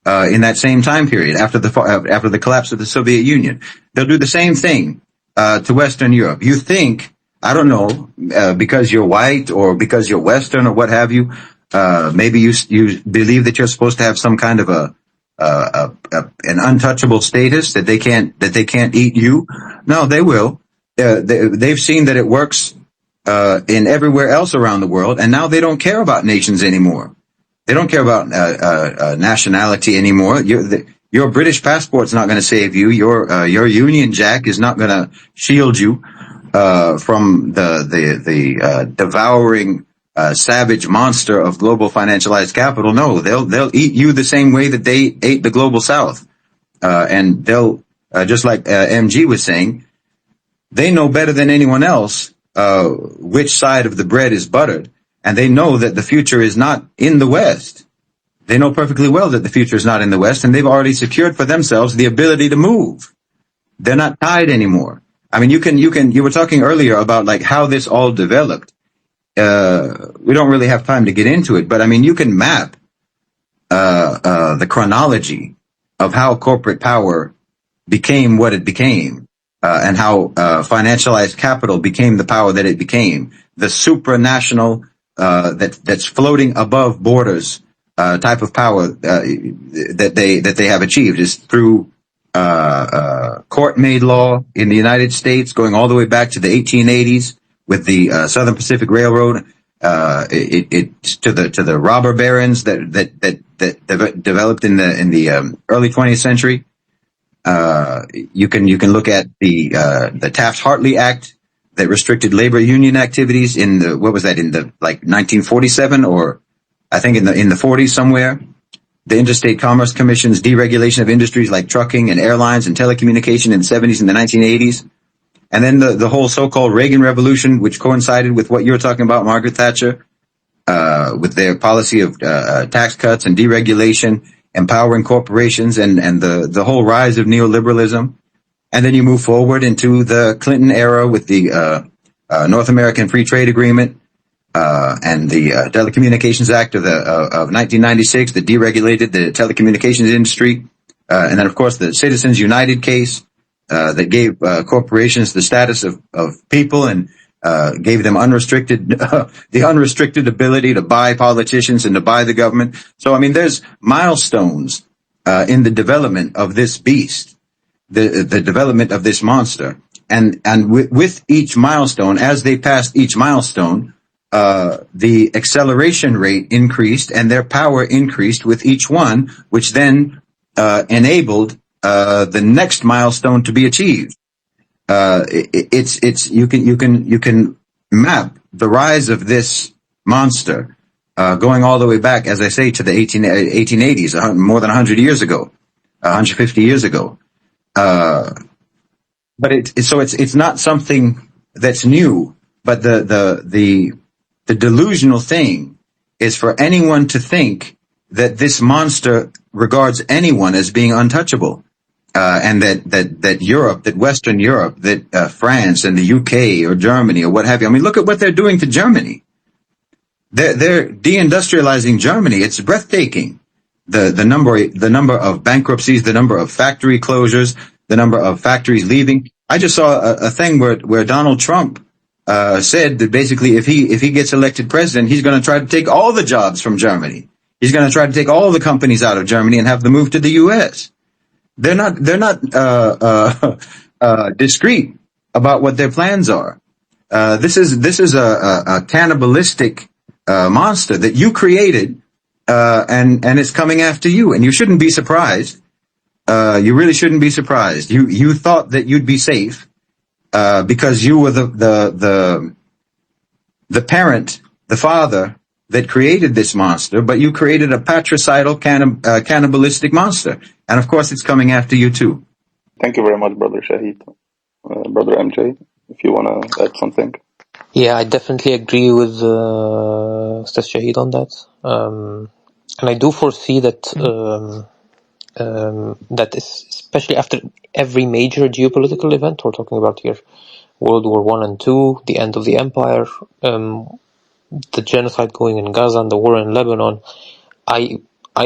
Speaker 6: in that same time period after the collapse of the Soviet Union. They'll do the same thing to Western Europe. You think, I don't know, because you're white or because you're Western or what have you, maybe you believe that you're supposed to have some kind of an untouchable status, that they can't eat you. No, they will. They've seen that it works in everywhere else around the world, and now they don't care about nations anymore. They don't care about nationality anymore. Your British passport's not going to save you. Your Union Jack is not going to shield you from the devouring savage monster of global financialized capital. No, they'll eat you the same way that they ate the global South, and they'll just like MG was saying, they know better than anyone else which side of the bread is buttered, and they know that the future is not in the West. They know perfectly well that the future is not in the West, and they've already secured for themselves the ability to move. They're not tied anymore. I mean, you were talking earlier about like how this all developed. We don't really have time to get into it, but I mean, you can map the chronology of how corporate power became what it became, and how financialized capital became the power that it became, the supranational that's floating above borders type of power that they have achieved is through court-made law in the United States, going all the way back to the 1880s with the Southern Pacific Railroad, to the robber barons that developed in the early 20th century. You can look at the Taft-Hartley Act that restricted labor union activities in the 1947, or I think in the 40s somewhere. The Interstate Commerce Commission's deregulation of industries like trucking and airlines and telecommunication in the 70s and the 1980s. And then the whole so-called Reagan Revolution, which coincided with what you were talking about, Margaret Thatcher, with their policy of tax cuts and deregulation, empowering corporations, and the whole rise of neoliberalism. And then you move forward into the Clinton era with the North American Free Trade Agreement, and the Telecommunications Act of 1996 that deregulated the telecommunications industry, and then of course the Citizens United case that gave corporations the status of people and gave them the unrestricted ability to buy politicians and to buy the government. So I mean, there's milestones in the development of this beast, the development of this monster, and with each milestone, as they passed each milestone, the acceleration rate increased and their power increased with each one, which then enabled the next milestone to be achieved. You can map the rise of this monster going all the way back, as I say, to the 1880s, more than 100 years ago, 150 years ago. But it's not something that's new, but the delusional thing is for anyone to think that this monster regards anyone as being untouchable, and that Europe, that Western Europe, that France and the UK or Germany or what have you. I mean, look at what they're doing to Germany. They're deindustrializing Germany. It's breathtaking. The number of bankruptcies, the number of factory closures, the number of factories leaving. I just saw a thing where Donald Trump said that basically if he gets elected president, he's going to try to take all the jobs from Germany. He's going to try to take all the companies out of Germany and have them move to the U.S. They're not discreet about what their plans are. This is a cannibalistic monster that you created, and it's coming after you, and you shouldn't be surprised. You really shouldn't be surprised. You thought that you'd be safe because you were the parent, the father that created this monster, but you created a patricidal cannibalistic monster. And of course it's coming after you too.
Speaker 1: Thank you very much, Brother Shahid. Brother MJ, if you want to add something.
Speaker 4: Yeah, I definitely agree with Ustaz Shahid on that. And I do foresee that that is, especially after every major geopolitical event, we're talking about here World War I and II, the end of the empire, the genocide going in Gaza and the war in Lebanon, I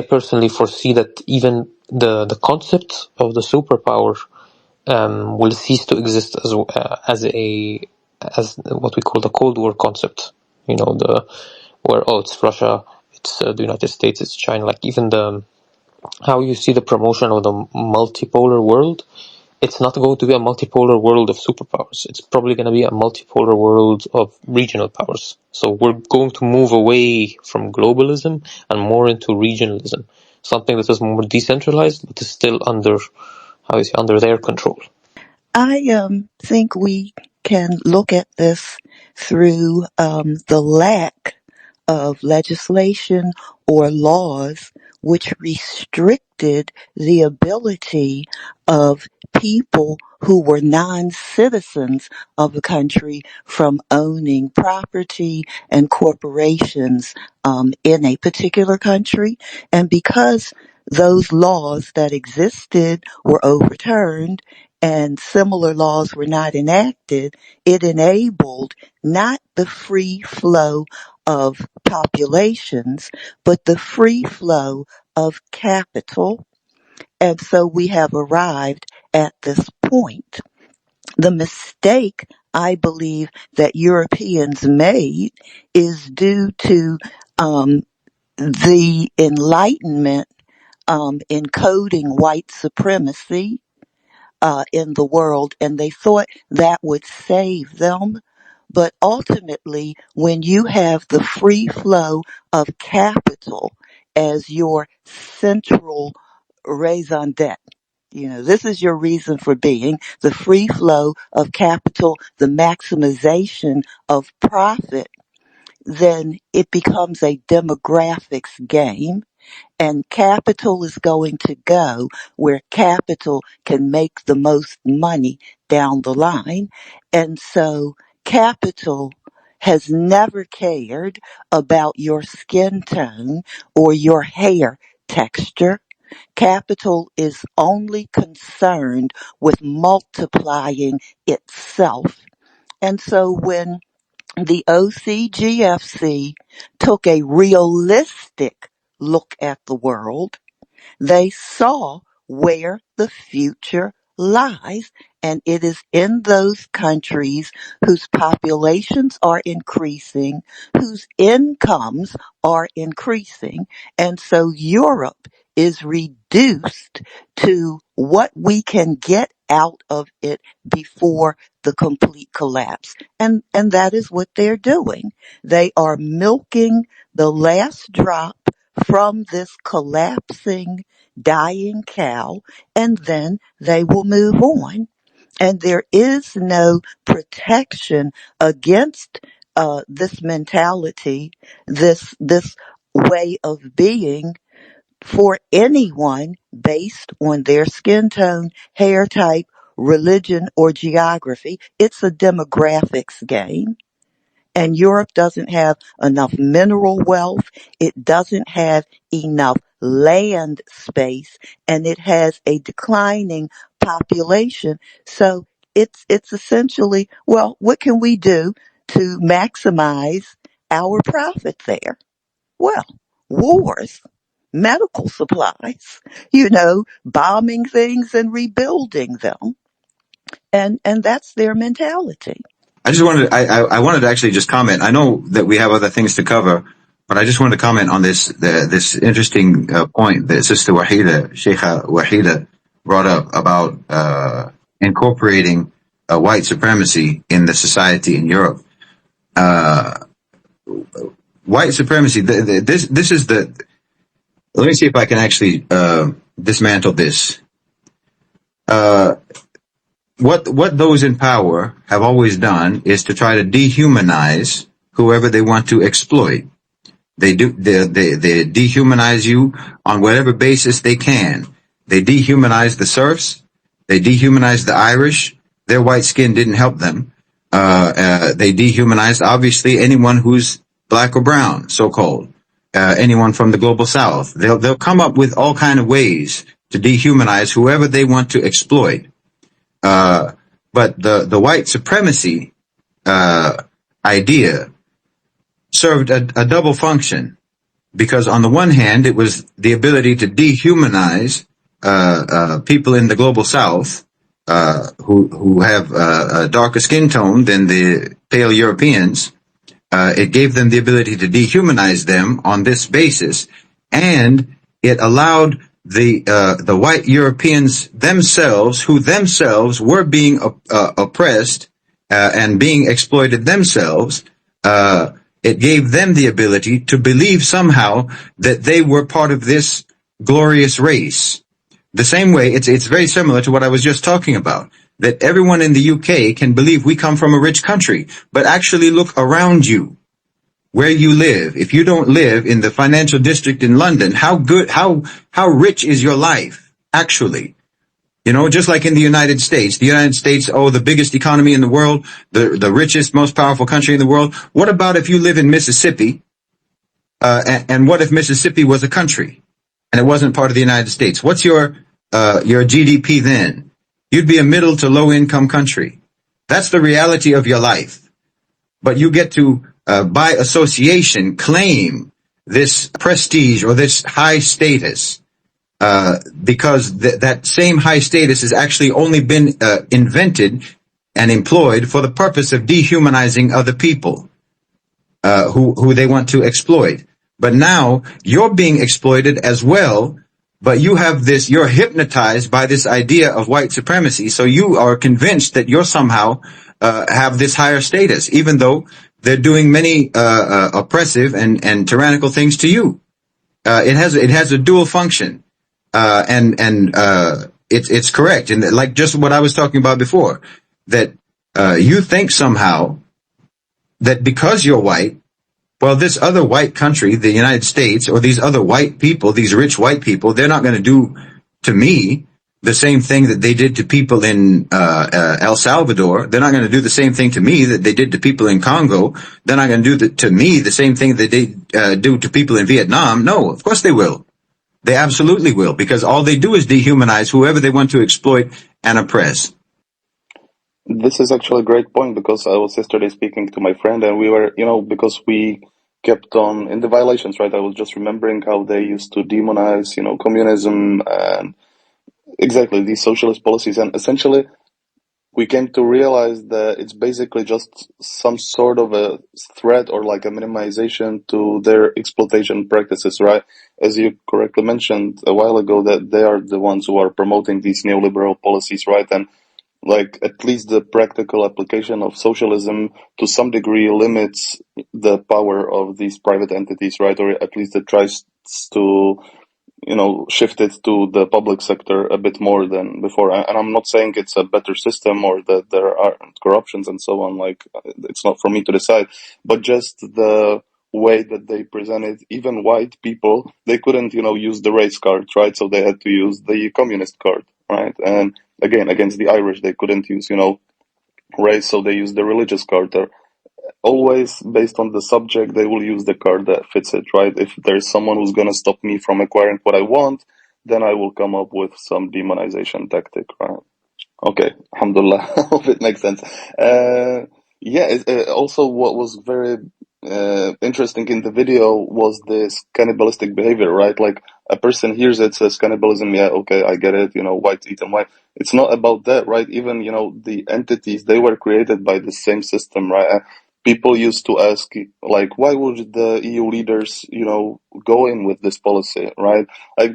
Speaker 4: personally foresee that even the concept of the superpower will cease to exist as what we call the Cold War concept. You know, where it's Russia, it's the United States, it's China. Like even how you see the promotion of the multipolar world. It's not going to be a multipolar world of superpowers. It's probably going to be a multipolar world of regional powers. So we're going to move away from globalism and more into regionalism. Something that is more decentralized, but is still under their control.
Speaker 7: I think we can look at this through the lack of legislation or laws which restricted the ability of people who were non-citizens of the country from owning property and corporations in a particular country. And because those laws that existed were overturned and similar laws were not enacted, it enabled not the free flow of populations, but the free flow of capital. And so we have arrived at this point. The mistake I believe that Europeans made is due to the Enlightenment encoding white supremacy in the world, and they thought that would save them. But ultimately, when you have the free flow of capital as your central raison d'etre, this is your reason for being, the free flow of capital, the maximization of profit, then it becomes a demographics game. And capital is going to go where capital can make the most money down the line. And so capital has never cared about your skin tone or your hair texture. Capital is only concerned with multiplying itself. And so when the OCGFC took a realistic look at the world, they saw where the future lies, and it is in those countries whose populations are increasing, whose incomes are increasing, and so Europe is reduced to what we can get out of it before the complete collapse. And that is what they're doing. They are milking the last drop from this collapsing, dying cow, and then they will move on. And there is no protection against this mentality, this way of being for anyone based on their skin tone, hair type, religion, or geography. It's a demographics game. And Europe doesn't have enough mineral wealth. It doesn't have enough land space, and it has a declining population. So it's essentially, well, what can we do to maximize our profit there? Well, wars, medical supplies, bombing things and rebuilding them. And that's their mentality.
Speaker 6: I wanted to actually just comment. I know that we have other things to cover, but I just wanted to comment on this interesting point that Sister Wahida, Sheikha Wahida, brought up about incorporating white supremacy in the society in Europe. White supremacy. This is the. Let me see if I can actually dismantle this. what those in power have always done is to try to dehumanize whoever they want to exploit. They dehumanize you on whatever basis they can. They dehumanize the serfs. They dehumanize the Irish. Their white skin didn't help them. They dehumanized, obviously, anyone who's black or brown, so-called. Anyone from the global south. They'll come up with all kind of ways to dehumanize whoever they want to exploit. But the white supremacy idea served a double function, because on the one hand, it was the ability to dehumanize people in the global south who have a darker skin tone than the pale Europeans. It gave them the ability to dehumanize them on this basis, and it allowed the white Europeans themselves, who themselves were being oppressed and being exploited themselves, it gave them the ability to believe somehow that they were part of this glorious race. The same way, it's very similar to what I was just talking about, that everyone in the UK can believe we come from a rich country, but actually look around you, where you live. If you don't live in the financial district in London, how rich is your life, actually? You know, just like in the United States, the biggest economy in the world, the richest, most powerful country in the world. What about if you live in Mississippi, and what if Mississippi was a country and it wasn't part of the United States? What's your GDP then? You'd be a middle to low income country. That's the reality of your life. But you get to, by association, claim this prestige or this high status, because that same high status has actually only been invented and employed for the purpose of dehumanizing other people who they want to exploit. But now you're being exploited as well, but you're hypnotized by this idea of white supremacy, so you are convinced that you're somehow have this higher status, even though they're doing many oppressive and tyrannical things to you. It has a dual function. It's correct. And like just what I was talking about before, that you think somehow that because you're white, well, this other white country, the United States, or these other white people, these rich white people, they're not going to do to me the same thing that they did to people in El Salvador. They're not going to do the same thing to me that they did to people in Congo. They're not going to do to me the same thing that they do to people in Vietnam. No, of course they will. They absolutely will, because all they do is dehumanize whoever they want to exploit and oppress.
Speaker 1: This is actually a great point, because I was yesterday speaking to my friend, and we were, because we kept on in the violations, right? I was just remembering how they used to demonize, communism and exactly these socialist policies. And essentially, we came to realize that it's basically just some sort of a threat or like a minimization to their exploitation practices, right? As you correctly mentioned a while ago, that they are the ones who are promoting these neoliberal policies, right? And like at least the practical application of socialism to some degree limits the power of these private entities, right? Or at least it tries to shift it to the public sector a bit more than before. And I'm not saying it's a better system or that there aren't corruptions and so on. Like, it's not for me to decide, but just the way that they presented, even white people, they couldn't, use the race card, right? So they had to use the communist card, right? And again, against the Irish, they couldn't use, race, so they used the religious card. Always based on the subject, they will use the card that fits it, right? If there's someone who's going to stop me from acquiring what I want, then I will come up with some demonization tactic, right? Okay, alhamdulillah, hope it makes sense. Also what was very interesting in the video was this cannibalistic behavior, right? Like a person hears it, says cannibalism, yeah, okay, I get it, white eating white. It's not about that, right? Even, the entities, they were created by the same system, right? People used to ask, like, why would the EU leaders, go in with this policy, right? Like,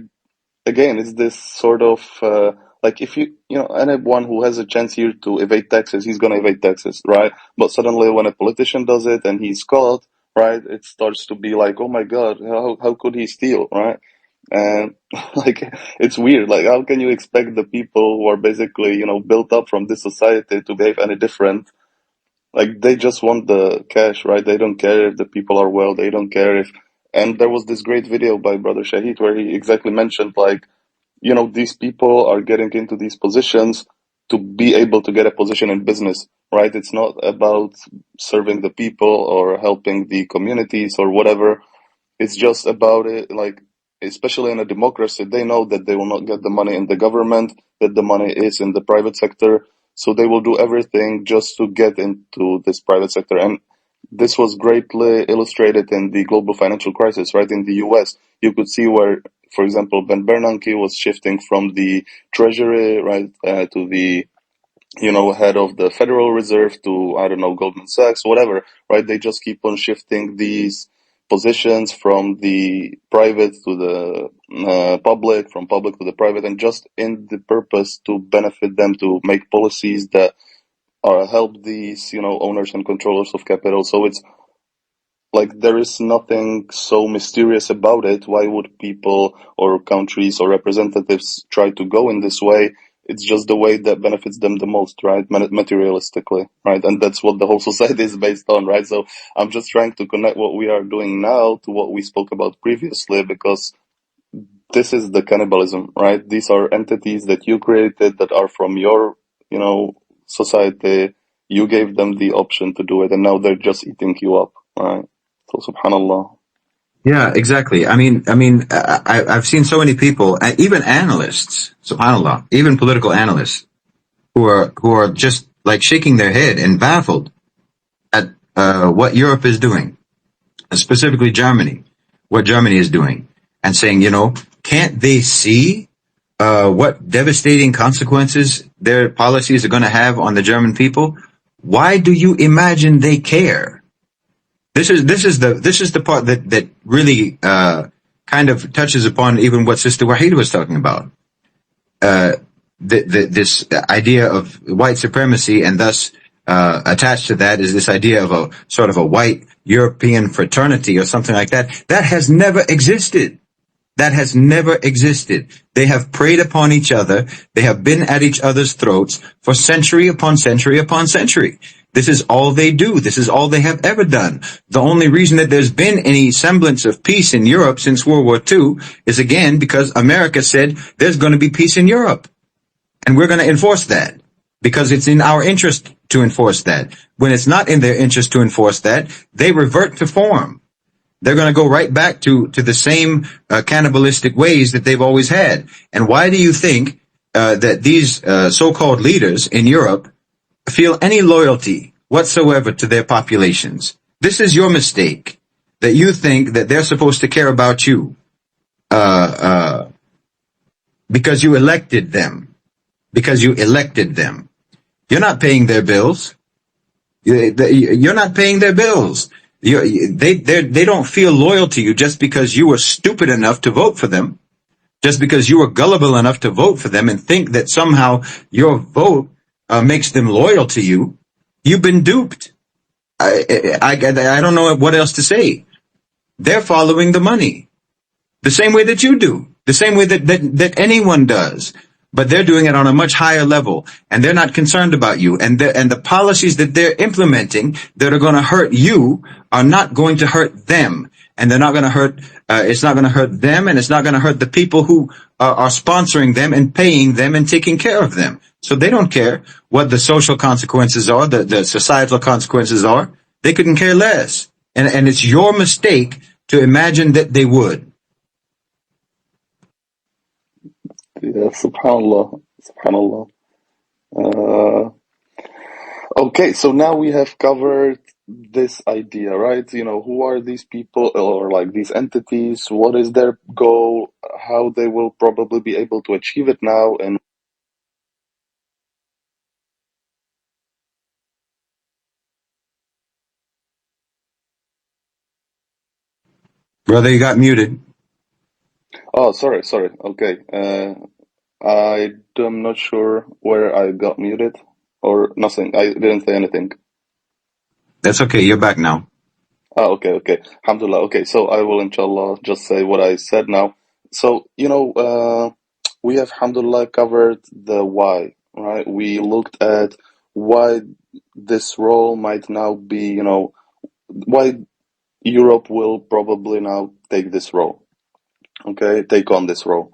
Speaker 1: again, it's this sort of, like if anyone who has a chance here to evade taxes, he's gonna evade taxes, right? But suddenly when a politician does it and he's caught, right, it starts to be like, oh my God, how could he steal, right? And like, it's weird. Like, how can you expect the people who are basically, built up from this society to behave any different? Like, they just want the cash, right? They don't care if the people are well. They don't care if. And there was this great video by Brother Shahid where he exactly mentioned, like, these people are getting into these positions to be able to get a position in business, right? It's not about serving the people or helping the communities or whatever. It's just about it, like, especially in a democracy, they know that they will not get the money in the government, that the money is in the private sector. So they will do everything just to get into this private sector. And this was greatly illustrated in the global financial crisis, right? In the US, you could see where, for example, Ben Bernanke was shifting from the treasury, right, to the head of the Federal Reserve to, I don't know, Goldman Sachs, whatever, right? They just keep on shifting these positions from the private to the public, from public to the private, and just in the purpose to benefit them, to make policies that help these, owners and controllers of capital. So it's like there is nothing so mysterious about it. Why would people or countries or representatives try to go in this way? It's just the way that benefits them the most, right? Materialistically, right? And that's what the whole society is based on, right? So I'm just trying to connect what we are doing now to what we spoke about previously, because this is the cannibalism, right? These are entities that you created that are from your, society. You gave them the option to do it, and now they're just eating you up, right? So, subhanallah.
Speaker 6: Yeah, exactly. I've seen so many people, even analysts, subhanallah, even political analysts, who are just like shaking their head and baffled at what Europe is doing, specifically Germany, what Germany is doing, and saying, can't they see what devastating consequences their policies are going to have on the German people? Why do you imagine they care? This is the part that really kind of touches upon even what Sister Wahid was talking about. This idea of white supremacy, and thus attached to that is this idea of a sort of a white European fraternity or something like that. That has never existed. That has never existed. They have preyed upon each other. They have been at each other's throats for century upon century upon century. This is all they do. This is all they have ever done. The only reason that there's been any semblance of peace in Europe since World War II is, again, because America said there's going to be peace in Europe. And we're going to enforce that because it's in our interest to enforce that. When it's not in their interest to enforce that, they revert to form. They're going to go right back to the same cannibalistic ways that they've always had. And why do you think that these so-called leaders in Europe feel any loyalty whatsoever to their populations? This is your mistake, that you think that they're supposed to care about you because you elected them. Because you elected them. You're not paying their bills. You're not paying their bills. They don't feel loyal to you just because you were stupid enough to vote for them, just because you were gullible enough to vote for them and think that somehow your vote makes them loyal to you. You've been duped. I don't know what else to say. They're following the money the same way that you do, the same way that anyone does. But they're doing it on a much higher level, and they're not concerned about you. And the policies that they're implementing that are going to hurt you are not going to hurt them. And they're not going to hurt, it's not going to hurt them, and it's not going to hurt the people who are sponsoring them and paying them and taking care of them. So they don't care what the social consequences are, the societal consequences are. They couldn't care less. And it's your mistake to imagine that they would.
Speaker 1: Yeah, subhanallah. Subhanallah. Okay, so now we have covered this idea, right? Who are these people, or like these entities? What is their goal? How they will probably be able to achieve it now? And
Speaker 6: Brother, you got muted.
Speaker 1: oh, sorry. Okay, I'm not sure where I got muted or nothing. I didn't say anything.
Speaker 6: That's okay. You're back now.
Speaker 1: Okay. Alhamdulillah. Okay, so I will inshallah just say what I said now. So, we have, alhamdulillah, covered the why, right? We looked at why this role might now be, why Europe will probably now take this role, okay, take on this role,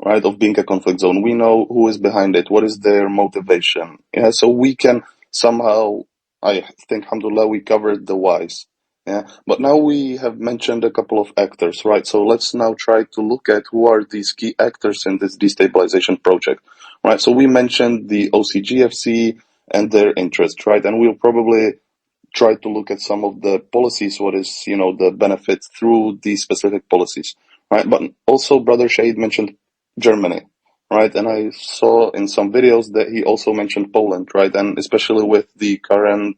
Speaker 1: right, of being a conflict zone. We know who is behind it, what is their motivation. Yeah, so we can somehow, I think, alhamdulillah, we covered the whys. Yeah, but now we have mentioned a couple of actors, right? So let's now try to look at who are these key actors in this destabilization project, right? So we mentioned the OCGFC and their interest, right? And we'll probably try to look at some of the policies, what is, the benefit through these specific policies, right? But also Brother Shahid mentioned Germany, right? And I saw in some videos that he also mentioned Poland, right? And especially with the current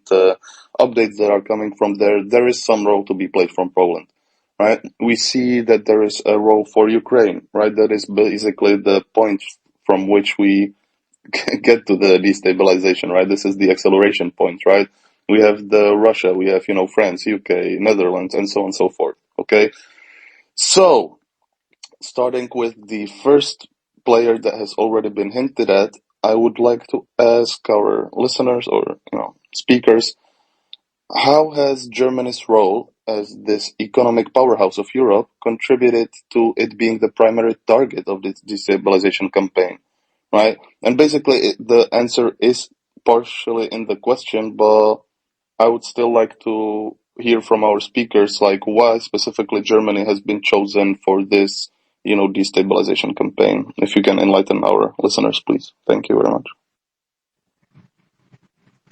Speaker 1: updates that are coming from there, there is some role to be played from Poland, right? We see that there is a role for Ukraine, right? That is basically the point from which we get to the destabilization, right? This is the acceleration point, right? We have the Russia, we have, France, UK, Netherlands, and so on and so forth. Okay. So, starting with the first player that has already been hinted at, I would like to ask our listeners or, speakers, how has Germany's role as this economic powerhouse of Europe contributed to it being the primary target of this destabilization campaign? Right? And basically, the answer is partially in the question, but I would still like to hear from our speakers, like why specifically Germany has been chosen for this, destabilization campaign. If you can enlighten our listeners, please. Thank you very much.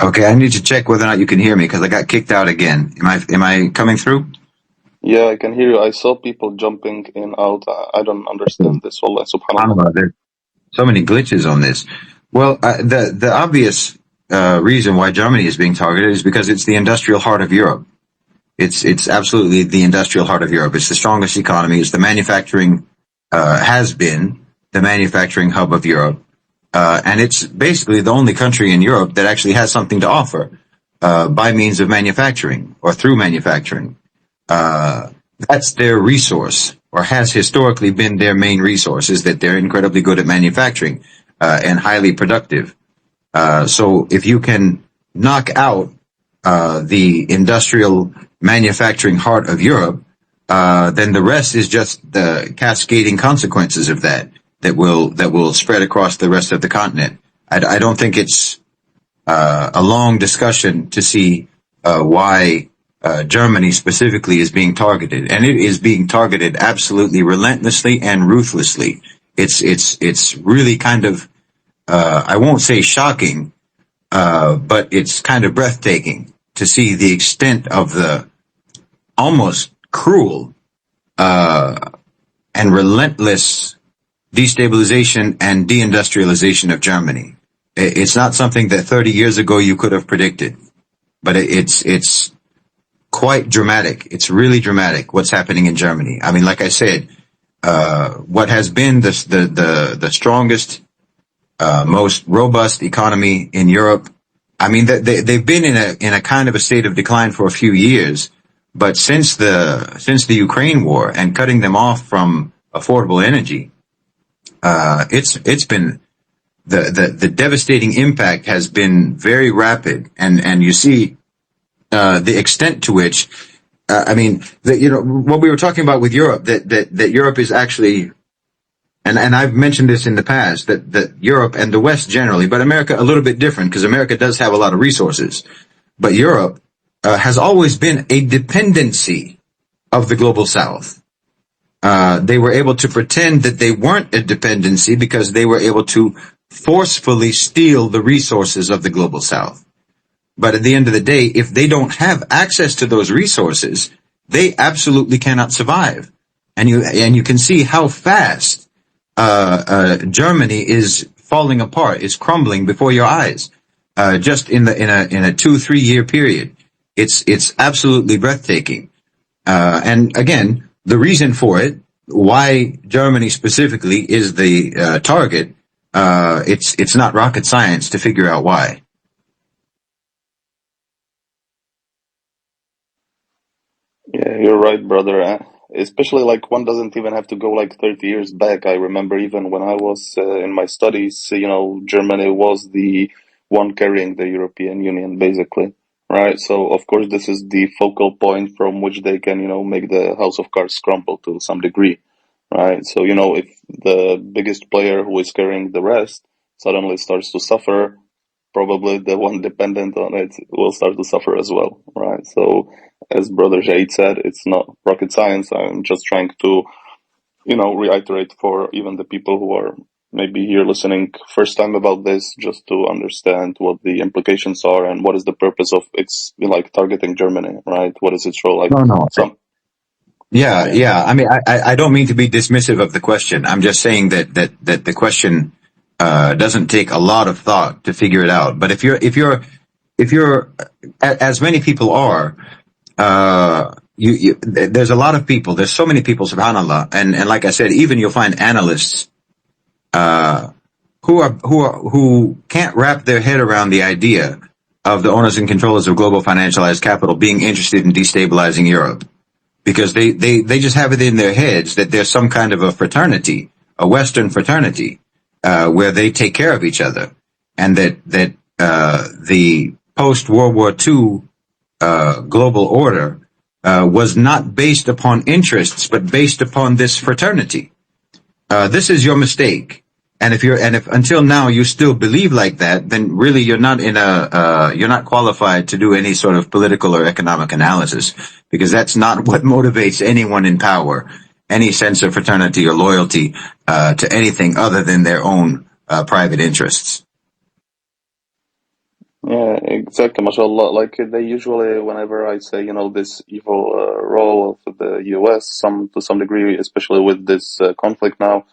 Speaker 6: Okay, I need to check whether or not you can hear me because I got kicked out again. Am I coming through?
Speaker 1: Yeah, I can hear you. I saw people jumping in out. I don't understand this. Wallah, subhanallah.
Speaker 6: There's so many glitches on this. Well, the obvious reason why Germany is being targeted is because it's the industrial heart of Europe. It's absolutely the industrial heart of Europe. It's the strongest economy. It's the manufacturing has been the manufacturing hub of Europe. And it's basically the only country in Europe that actually has something to offer by means of manufacturing or through manufacturing. That's their resource, or has historically been their main resource, is that they're incredibly good at manufacturing and highly productive. So if you can knock out the industrial manufacturing heart of Europe, then the rest is just the cascading consequences of that will spread across the rest of the continent. I don't think it's a long discussion to see why Germany specifically is being targeted, and it is being targeted absolutely relentlessly and ruthlessly. It's really kind of I won't say shocking, but it's kind of breathtaking to see the extent of the almost cruel and relentless destabilization and deindustrialization of Germany. It's not something that 30 years ago you could have predicted, but it's quite dramatic. It's really dramatic what's happening in Germany. I mean, like I said, what has been the strongest, most robust economy in Europe. I mean, they've been in a kind of a state of decline for a few years, but since the Ukraine war and cutting them off from affordable energy, it's been the devastating impact has been very rapid, and you see the extent to which I mean, what we were talking about with Europe, that Europe is actually, and I've mentioned this in the past, that Europe and the West generally, but America a little bit different because America does have a lot of resources, but Europe has always been a dependency of the global South. They were able to pretend that they weren't a dependency because they were able to forcefully steal the resources of the global South. But at the end of the day, if they don't have access to those resources, they absolutely cannot survive. And you can see how fast Germany is falling apart, is crumbling before your eyes. Just in a 2-3 year period, it's absolutely breathtaking. And again, the reason for it, why Germany specifically is the target, it's not rocket science to figure out why.
Speaker 1: Yeah, you're right, brother. especially like one doesn't even have to go like 30 years back. I remember even when I was in my studies, Germany was the one carrying the European Union basically, right? So of course this is the focal point from which they can, make the house of cards crumble to some degree, right? So, if the biggest player who is carrying the rest suddenly starts to suffer, probably the one dependent on it will start to suffer as well, right? So, as Brother Jade said, it's not rocket science. I'm just trying to, reiterate for even the people who are maybe here listening first time about this, just to understand what the implications are and what is the purpose of it's like targeting Germany, right? What is its role? Like
Speaker 6: No, no.
Speaker 1: some,
Speaker 6: Yeah,
Speaker 1: yeah.
Speaker 6: yeah. I mean, I don't mean to be dismissive of the question. I'm just saying that the question doesn't take a lot of thought to figure it out. But if you're as many people are, there's a lot of people. There's so many people, subhanallah, and like I said, even you'll find analysts who can't wrap their head around the idea of the owners and controllers of global financialized capital being interested in destabilizing Europe. Because they just have it in their heads that there's some kind of a fraternity, a Western fraternity, where they take care of each other, and that the post-World War II global order was not based upon interests, but based upon this fraternity. This is your mistake. And if until now you still believe like that, then really you're not you're not qualified to do any sort of political or economic analysis, because that's not what motivates anyone in power, any sense of fraternity or loyalty to anything other than their own private interests.
Speaker 1: Yeah, exactly, mashallah. Like they usually, whenever I say, this evil role of the US, to some degree, especially with this conflict now,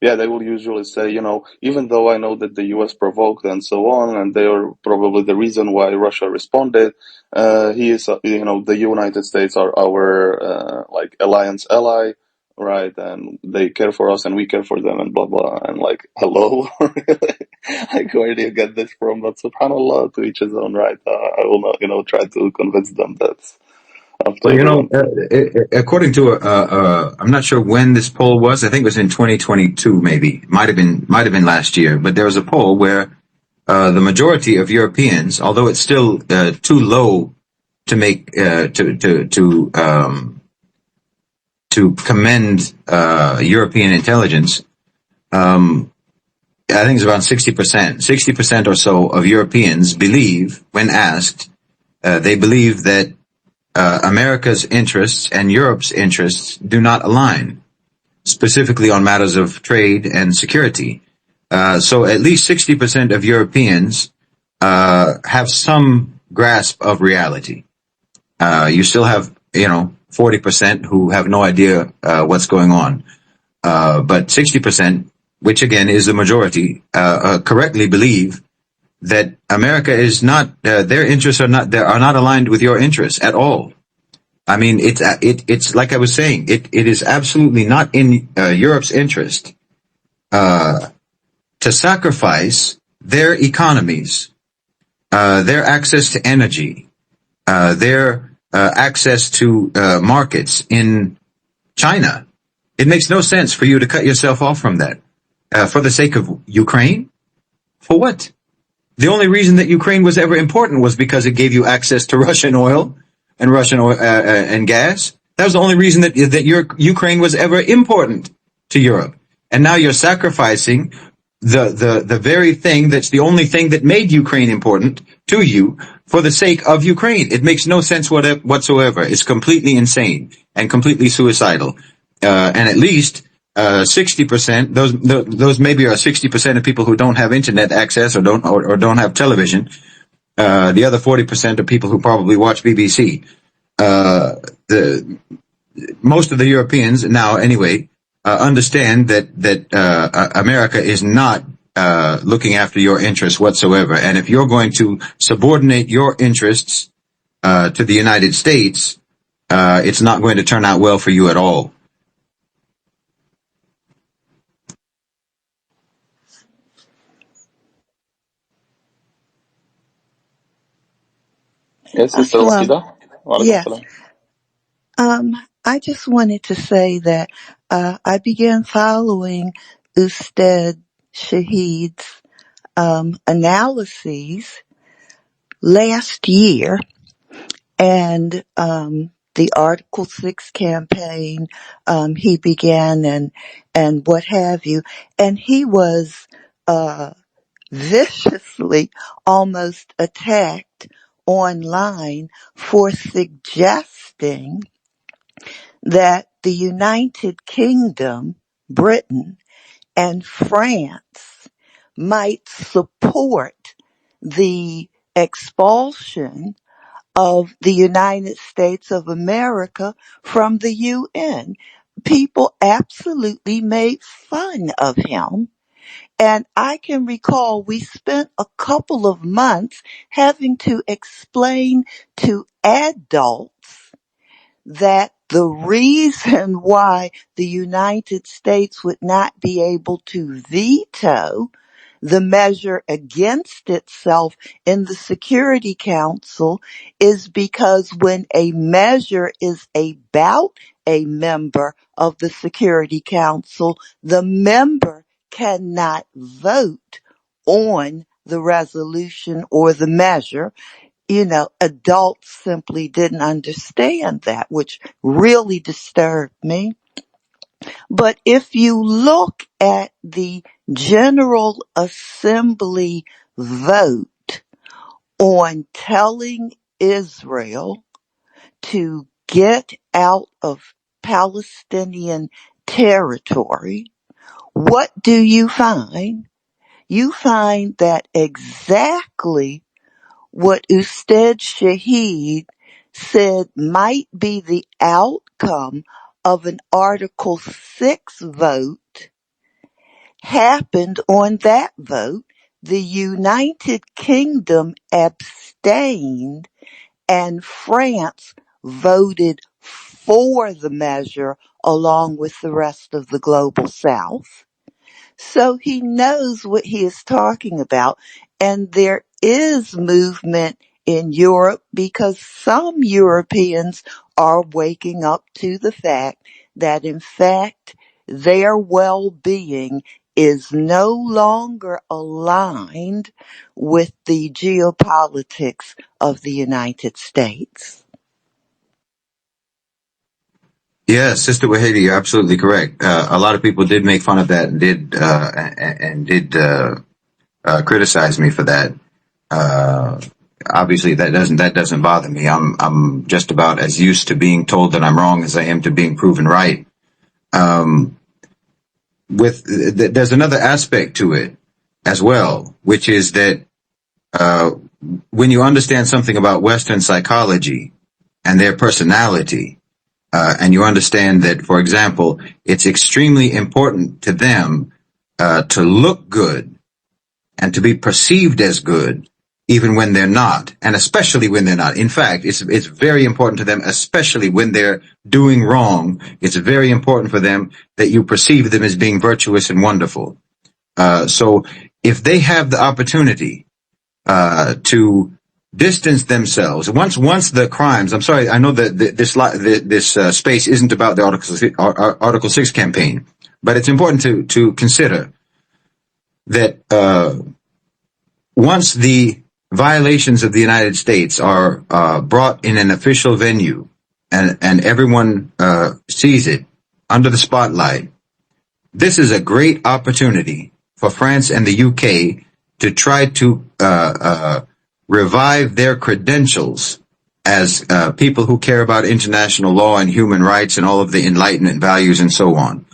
Speaker 1: yeah, they will usually say, even though I know that the US provoked and so on, and they are probably the reason why Russia responded, he is, the United States are our, like, alliance ally, right? And they care for us and we care for them and blah, blah. And like, hello? Really? Like, where do you get this from? But subhanAllah, to each his own, right? I will not, try to convince them that up to
Speaker 6: Well,
Speaker 1: everyone.
Speaker 6: according to I'm not sure when this poll was. I think it was in 2022, maybe. Might have been last year. But there was a poll where the majority of Europeans, although it's still too low to make to commend European intelligence, I think it's around 60%. 60% or so of Europeans believe, when asked, they believe that America's interests and Europe's interests do not align, specifically on matters of trade and security. So at least 60% of Europeans have some grasp of reality. You still have, 40% who have no idea what's going on. But 60%, which again is the majority, correctly believe that America is not, their interests are not aligned with your interests at all. I mean, it's like I was saying, it is absolutely not in Europe's interest to sacrifice their economies, their access to energy, their access to markets in China. It makes no sense for you to cut yourself off from that for the sake of Ukraine. For what? The only reason that Ukraine was ever important was because it gave you access to Russian oil and and gas. That was the only reason that your Ukraine was ever important to Europe. And now you're sacrificing the very thing that's the only thing that made Ukraine important to you for the sake of Ukraine. It makes no sense whatsoever. It's completely insane and completely suicidal. And at least 60%, those maybe are 60% of people who don't have internet access or don't have television. The other 40% are people who probably watch BBC. Most of the Europeans now, anyway, understand that America is not looking after your interests whatsoever. And if you're going to subordinate your interests to the United States, it's not going to turn out well for you at all.
Speaker 1: Yes, Sister
Speaker 7: Aslam.
Speaker 1: Wahida. Wa alaikum
Speaker 7: Yes.
Speaker 1: salam.
Speaker 7: I just wanted to say that I began following Ustad Shahid's analyses last year, and the Article 6 campaign he began, and what have you. And he was viciously almost attacked online for suggesting that the United Kingdom, Britain, and France might support the expulsion of the United States of America from the UN. People absolutely made fun of him. And I can recall we spent a couple of months having to explain to adults that the reason why the United States would not be able to veto the measure against itself in the Security Council is because when a measure is about a member of the Security Council, the member cannot vote on the resolution or the measure. Adults simply didn't understand that, which really disturbed me. But if you look at the General Assembly vote on telling Israel to get out of Palestinian territory, what do you find? You find that exactly what Ustad Shahid said might be the outcome of an Article 6 vote happened on that vote. The United Kingdom abstained and France voted for the measure along with the rest of the global South. So he knows what he is talking about. And there is movement in Europe because some Europeans are waking up to the fact that, in fact, their well-being is no longer aligned with the geopolitics of the United States.
Speaker 6: Yeah, Sister Wahidi, you're absolutely correct. A lot of people did make fun of that and did criticize me for that. Obviously that doesn't bother me. I'm just about as used to being told that I'm wrong as I am to being proven right. There's another aspect to it as well, which is that when you understand something about Western psychology and their personality, and you understand that, for example, it's extremely important to them to look good and to be perceived as good, even when they're not, and especially when they're not. In fact, it's very important to them, especially when they're doing wrong. It's very important for them that you perceive them as being virtuous and wonderful. So if they have the opportunity to distance themselves once the crimes. I'm sorry, I know that this space isn't about the Article 6 campaign, but it's important to consider that once the violations of the United States are brought in an official venue and everyone sees it under the spotlight, this is a great opportunity for France and the UK to try to revive their credentials as people who care about international law and human rights and all of the Enlightenment values and so on,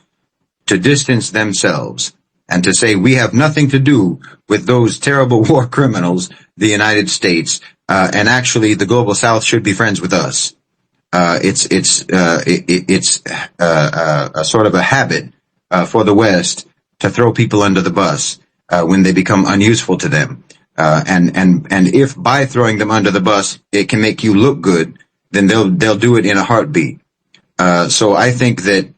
Speaker 6: to distance themselves and to say we have nothing to do with those terrible war criminals, the United States, and actually the global South should be friends with us. It's a sort of a habit for the West to throw people under the bus when they become unuseful to them. And if by throwing them under the bus it can make you look good, then they'll do it in a heartbeat. So I think that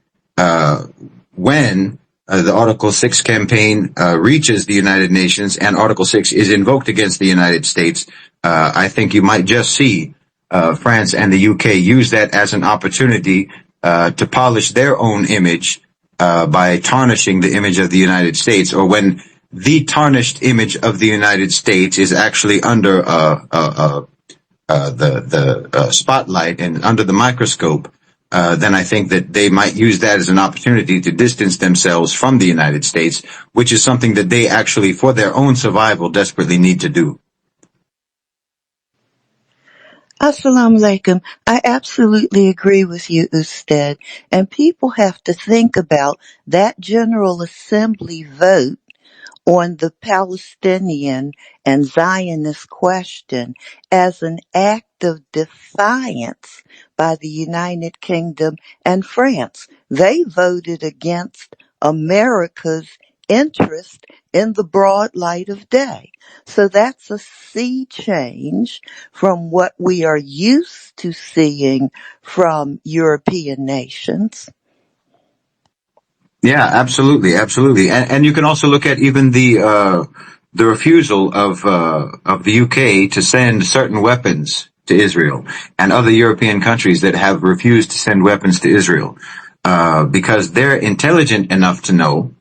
Speaker 6: when the Article 6 campaign reaches the United Nations and Article 6 is invoked against the United States, I think you might just see France and the UK use that as an opportunity to polish their own image by tarnishing the image of the United States, or when the tarnished image of the United States is actually under the spotlight and under the microscope, then I think that they might use that as an opportunity to distance themselves from the United States, which is something that they actually, for their own survival, desperately need to do.
Speaker 7: Assalamu alaikum. I absolutely agree with you, Ustad. And people have to think about that General Assembly vote on the Palestinian and Zionist question as an act of defiance by the United Kingdom and France. They voted against America's interest in the broad light of day. So that's a sea change from what we are used to seeing from European nations.
Speaker 6: Yeah, absolutely, absolutely, and you can also look at even the refusal of the UK to send certain weapons to Israel and other European countries that have refused to send weapons to Israel because they're intelligent enough to know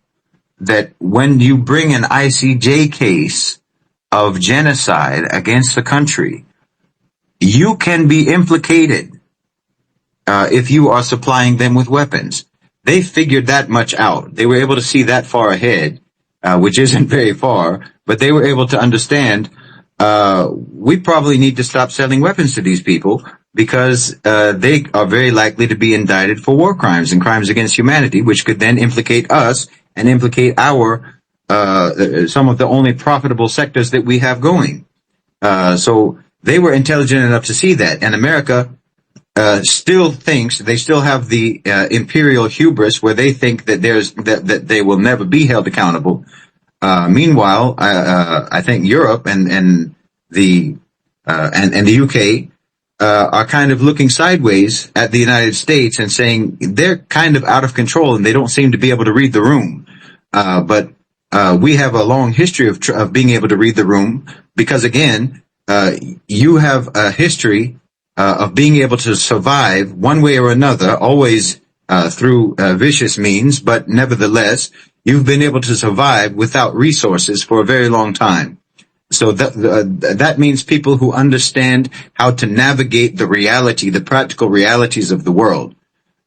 Speaker 6: that when you bring an ICJ case of genocide against a country, you can be implicated if you are supplying them with weapons. They figured that much out. They were able to see that far ahead, which isn't very far, but they were able to understand we probably need to stop selling weapons to these people because they are very likely to be indicted for war crimes and crimes against humanity, which could then implicate us and implicate our some of the only profitable sectors that we have going. So they were intelligent enough to see that, and America still thinks they still have the imperial hubris where they think that that they will never be held accountable. Meanwhile, I think Europe and the UK are kind of looking sideways at the United States and saying they're kind of out of control and they don't seem to be able to read the room. But we have a long history of being able to read the room because, again, you have a history of being able to survive one way or another, always through vicious means, but nevertheless, you've been able to survive without resources for a very long time. So that means people who understand how to navigate the reality, the practical realities of the world.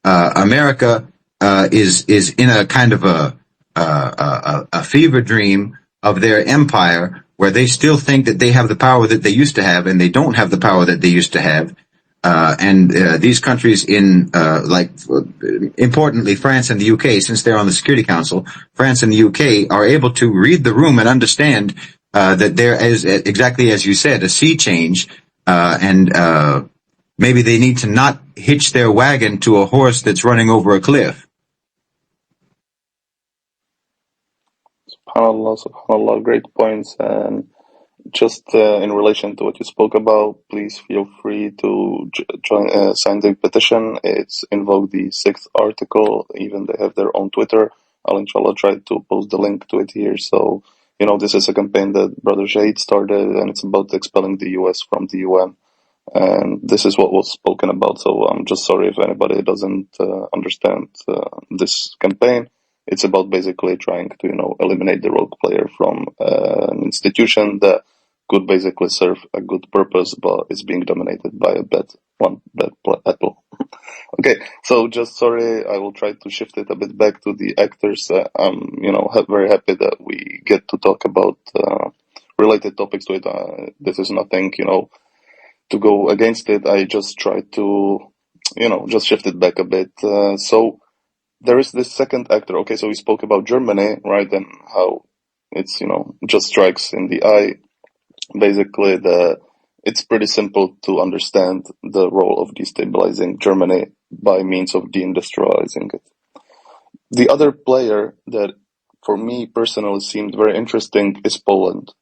Speaker 6: America is in a kind of a fever dream of their empire, where they still think that they have the power that they used to have, and they don't have the power that they used to have. And these countries importantly, France and the UK, since they're on the Security Council, France and the UK are able to read the room and understand that there is, exactly as you said, a sea change, and maybe they need to not hitch their wagon to a horse that's running over a cliff.
Speaker 1: SubhanAllah, great points. And just in relation to what you spoke about, please feel free to join, sign the petition. It's invoke the 6th article. Even they have their own Twitter. I'll inshallah try to post the link to it here. So, this is a campaign that Brother Shahid started, and it's about expelling the US from the UN. And this is what was spoken about. So I'm just sorry if anybody doesn't understand this campaign. It's about basically trying to, eliminate the rogue player from an institution that could basically serve a good purpose, but is being dominated by a bad apple. Okay, so just sorry, I will try to shift it a bit back to the actors. I'm, very happy that we get to talk about related topics to it. This is nothing, to go against it. I just try to, just shift it back a bit. So there is this second actor. Okay, so we spoke about Germany, right, and how it's, just strikes in the eye. Basically, it's pretty simple to understand the role of destabilizing Germany by means of deindustrializing it. The other player that, for me personally, seemed very interesting is Poland,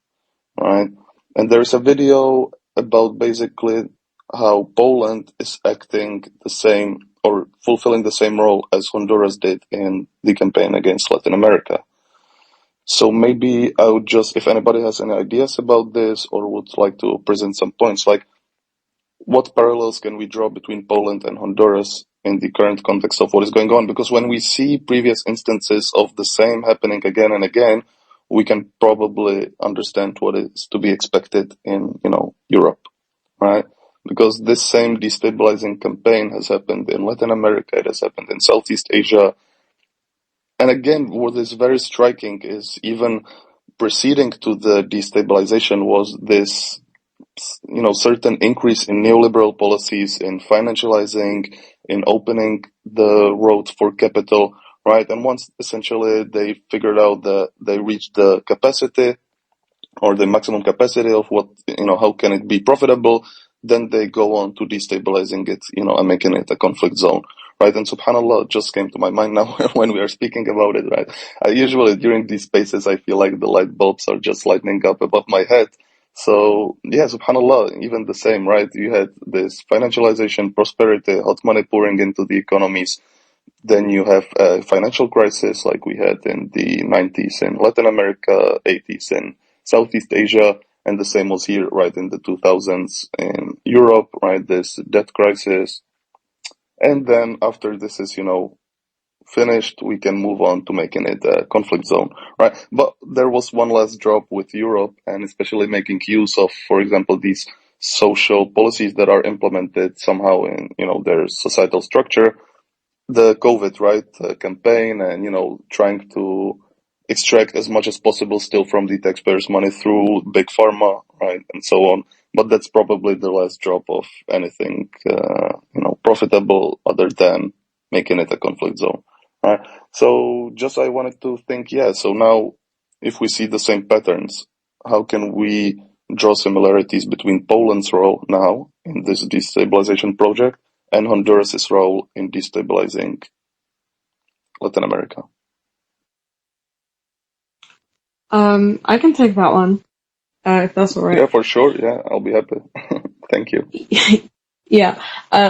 Speaker 1: right? And there's a video about basically how Poland is acting the same or fulfilling the same role as Honduras did in the campaign against Latin America. So maybe I would just, if anybody has any ideas about this or would like to present some points, like what parallels can we draw between Poland and Honduras in the current context of what is going on, because when we see previous instances of the same happening again and again, we can probably understand what is to be expected in, Europe, right? Because this same destabilizing campaign has happened in Latin America, it has happened in Southeast Asia. And again, what is very striking is even preceding to the destabilization was this, certain increase in neoliberal policies, in financializing, in opening the road for capital, right? And once essentially they figured out that they reached the capacity or the maximum capacity of what, how can it be profitable, then they go on to destabilizing it, and making it a conflict zone, right? And subhanAllah, it just came to my mind now when we are speaking about it, right? I usually, during these spaces, I feel like the light bulbs are just lighting up above my head. So, yeah, subhanAllah, even the same, right? You had this financialization, prosperity, hot money pouring into the economies. Then you have a financial crisis like we had in the 90s in Latin America, 80s in Southeast Asia, and the same was here, right, in the 2000s in Europe, right, this debt crisis. And then after this is, finished, we can move on to making it a conflict zone, right? But there was one last drop with Europe, and especially making use of, for example, these social policies that are implemented somehow in, their societal structure. The COVID, right, campaign, and, trying to extract as much as possible still from the taxpayers' money through big pharma, right, and so on. But that's probably the last drop of anything, profitable other than making it a conflict zone, right? So just I wanted to think, so now if we see the same patterns, how can we draw similarities between Poland's role now in this destabilization project and Honduras' role in destabilizing Latin America?
Speaker 5: I can take that one, if that's all right.
Speaker 1: Yeah, for sure. Yeah, I'll be happy. Thank you.
Speaker 5: Yeah.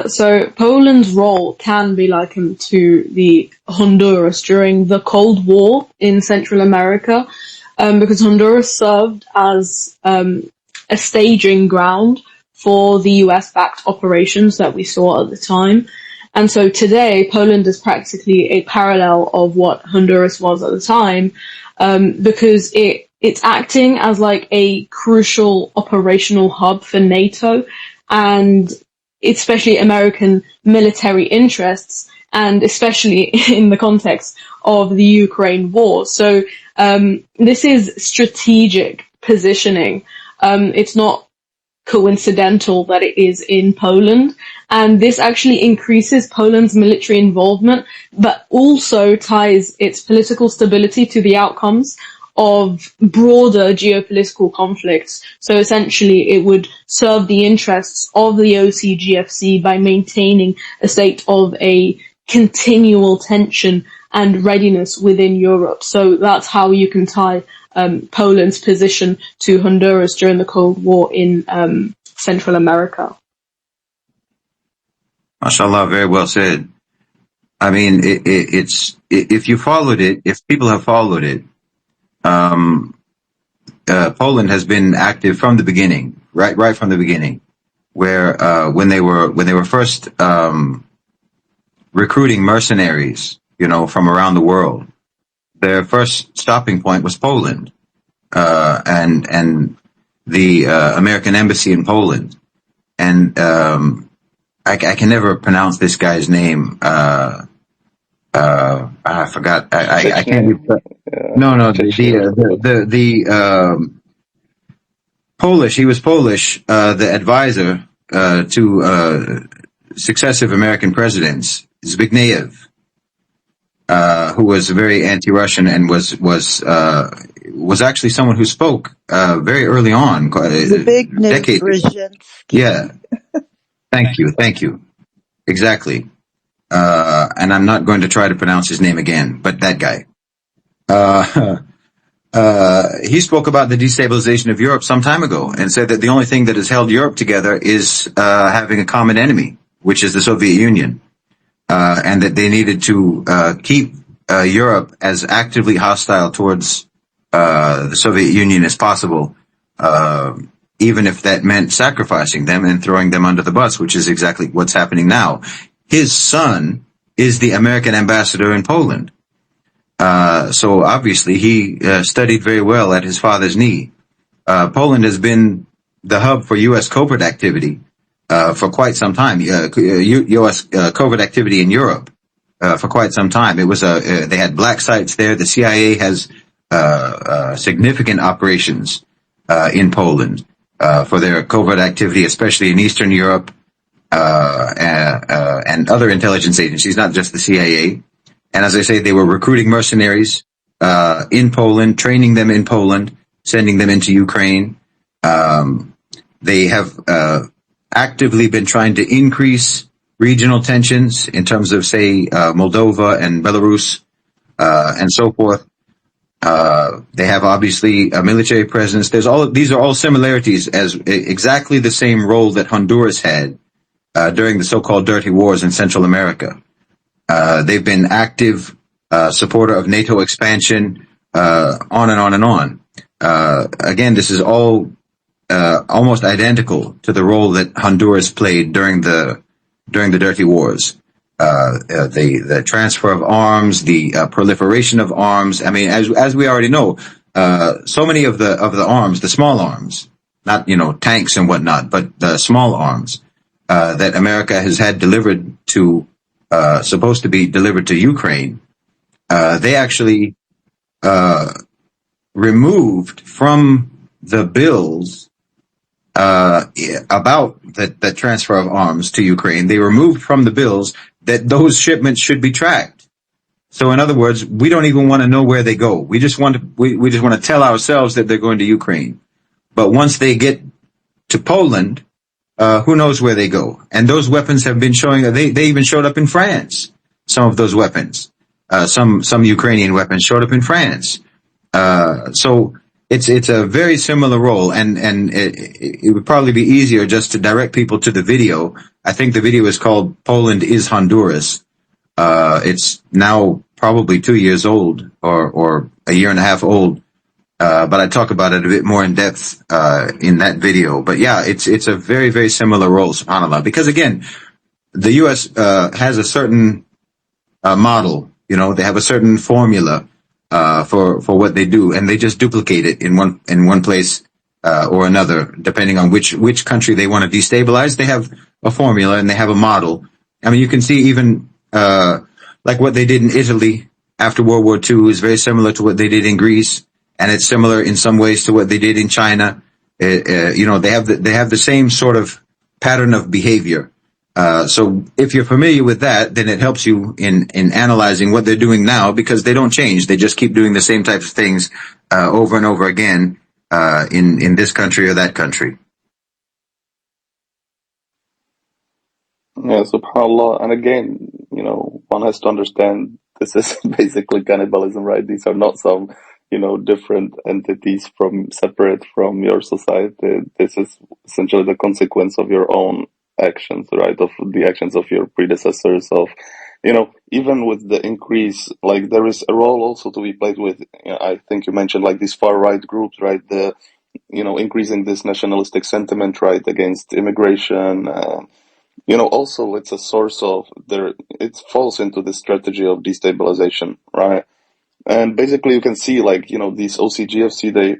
Speaker 5: So Poland's role can be likened to the Honduras during the Cold War in Central America, because Honduras served as a staging ground for the US-backed operations that we saw at the time. And so today, Poland is practically a parallel of what Honduras was at the time, because it's acting as like a crucial operational hub for NATO and especially American military interests, and especially in the context of the Ukraine war. So this is strategic positioning. It's not coincidental that it is in Poland, and this actually increases Poland's military involvement, but also ties its political stability to the outcomes of broader geopolitical conflicts. So essentially it would serve the interests of the OCGFC by maintaining a state of a continual tension and readiness within Europe. So that's how you can tie Poland's position to Honduras during the Cold War in Central America.
Speaker 6: MashaAllah, very well said. I mean, it's if you followed it, if people have followed it, Poland has been active from the beginning, right from the beginning, where when they were first recruiting mercenaries, from around the world, their first stopping point was Poland, and the American embassy in Poland, and I can never pronounce this guy's name. I forgot. I can't. No. The Polish. He was Polish. The advisor to successive American presidents, Zbigniew, who was very anti-Russian and was actually someone who spoke very early on, decades. Yeah. Thank you. Exactly. And I'm not going to try to pronounce his name again, but that guy. He spoke about the destabilization of Europe some time ago and said that the only thing that has held Europe together is having a common enemy, which is the Soviet Union, and that they needed to keep Europe as actively hostile towards the Soviet Union as possible, even if that meant sacrificing them and throwing them under the bus, which is exactly what's happening now. his son is the American ambassador in Poland. So obviously he studied very well at his father's knee. Poland has been the hub for U.S. covert activity for quite some time. U.S. covert activity in Europe for quite some time. It was they had black sites there. The CIA has significant operations in Poland for their covert activity, especially in Eastern Europe and other intelligence agencies, not just the CIA. And as I say, they were recruiting mercenaries in Poland, training them in Poland, sending them into Ukraine. They have actively been trying to increase regional tensions in terms of, say, Moldova and Belarus and so forth. They have obviously a military presence. These are all similarities as exactly the same role that Honduras had during the so-called dirty wars in Central America. They've been active supporter of NATO expansion, on and on and on. Again, this is all almost identical to the role that Honduras played during the dirty wars. The transfer of arms, the proliferation of arms. I mean, as we already know, so many of the arms, the small arms, not tanks and whatnot, but the small arms that America has had delivered to, supposed to be delivered to Ukraine, they actually removed from the bills about the transfer of arms to Ukraine. They removed from the bills that those shipments should be tracked. So in other words, we don't even want to know where they go. We just want to tell ourselves that they're going to Ukraine. But once they get to Poland, who knows where they go? And those weapons have been showing. They even showed up in France. Some of those weapons, some Ukrainian weapons showed up in France. So it's a very similar role, and it would probably be easier just to direct people to the video. I think the video is called "Poland is Honduras." It's now probably 2 years old or a year and a half old. But I talk about it a bit more in depth in that video. But yeah, it's a very, very similar role, subhanAllah. Because again, the U.S. has a certain model. They have a certain formula for what they do, and they just duplicate it in one place or another, depending on which country they want to destabilize. They have a formula and they have a model. I mean, you can see even like what they did in Italy after World War II is very similar to what they did in Greece. And it's similar in some ways to what they did in China. They have the same sort of pattern of behavior. So if you're familiar with that, then it helps you in analyzing what they're doing now, because they don't change. They just keep doing the same types of things over and over again in this country or that country.
Speaker 1: Yeah, subhanAllah. And again, one has to understand this is basically cannibalism, right? These are not some different entities separate from your society. This is essentially the consequence of your own actions, right? Of the actions of your predecessors, even with the increase, like there is a role also to be played with, I think you mentioned like these far right groups, right? The, increasing this nationalistic sentiment, right? Against immigration, also it's a source of it falls into the strategy of destabilization, right? And basically you can see these OCGFC, they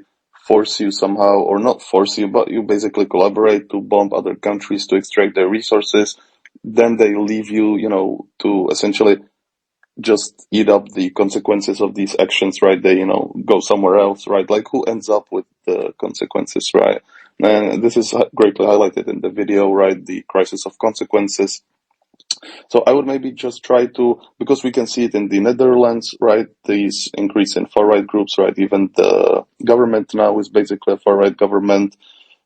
Speaker 1: force you somehow, or not force you, but you basically collaborate to bomb other countries to extract their resources. Then they leave you, to essentially just eat up the consequences of these actions, right? They, go somewhere else, right? Like who ends up with the consequences, right? And this is greatly highlighted in the video, right? The crisis of consequences. So I would maybe just try to, because we can see it in the Netherlands, right? These increase in far-right groups, right? Even the government now is basically a far-right government.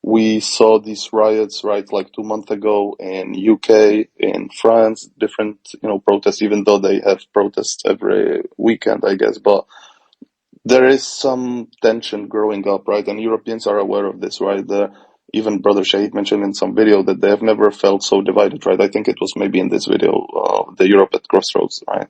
Speaker 1: We saw these riots, right, like 2 months ago in UK, in France, different, protests, even though they have protests every weekend, I guess. But there is some tension growing up, right? And Europeans are aware of this, right? Even Brother Shahid mentioned in some video that they have never felt so divided, right? I think it was maybe in this video, the Europe at crossroads, right?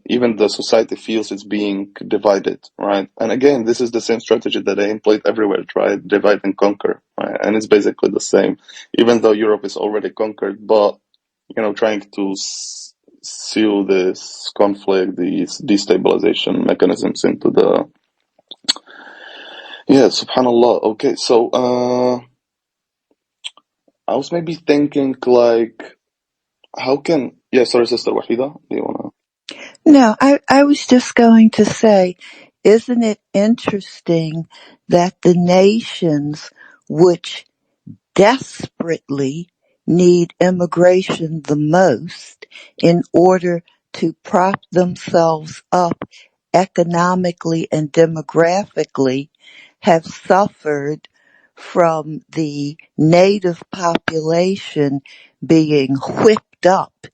Speaker 1: Even the society feels it's being divided, right? And again, this is the same strategy that they employed everywhere, right? Divide and conquer, right? And it's basically the same, even though Europe is already conquered, but trying to seal this conflict, these destabilization mechanisms into the, subhanallah. Okay, so I was maybe thinking like, how can, sorry, Sister Wahida, do you wanna?
Speaker 7: No, I was just going to say, isn't it interesting that the nations which desperately need immigration the most in order to prop themselves up economically and demographically have suffered from the native population being whipped up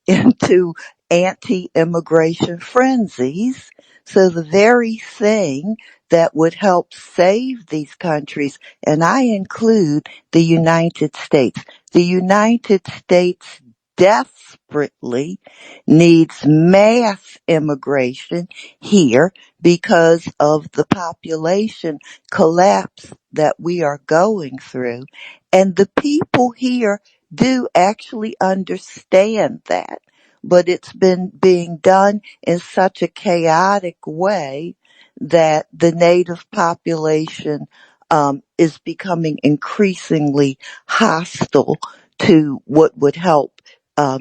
Speaker 7: into anti-immigration frenzies. So the very thing that would help save these countries, and I include the United States. The United States desperately needs mass immigration here because of the population collapse that we are going through. And the people here do actually understand that, but it's been being done in such a chaotic way that the native population is becoming increasingly hostile to what would help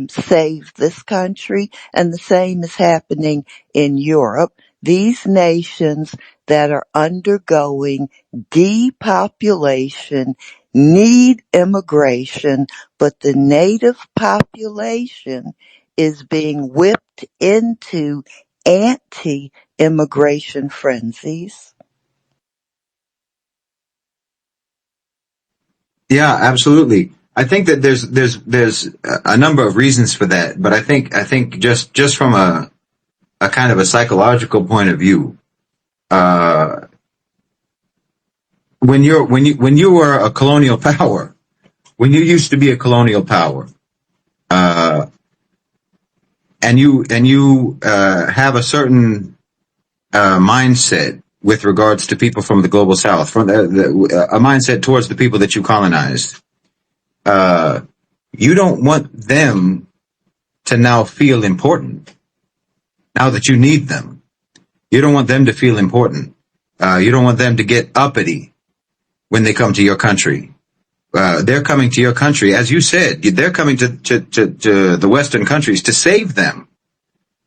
Speaker 7: save this country. And the same is happening in Europe. These nations that are undergoing depopulation need immigration, but the native population is being whipped into anti-immigration frenzies.
Speaker 6: Yeah, absolutely. I think that there's a number of reasons for that, but I think just from a kind of a psychological point of view, when you were a colonial power, when you used to be a colonial power, and you have a certain mindset with regards to people from the global south, from a mindset towards the people that you colonized, you don't want them to now feel important now that you need them. You don't want them to feel important. You don't want them to get uppity when they come to your country. They're coming to your country, as you said, they're coming to the Western countries to save them.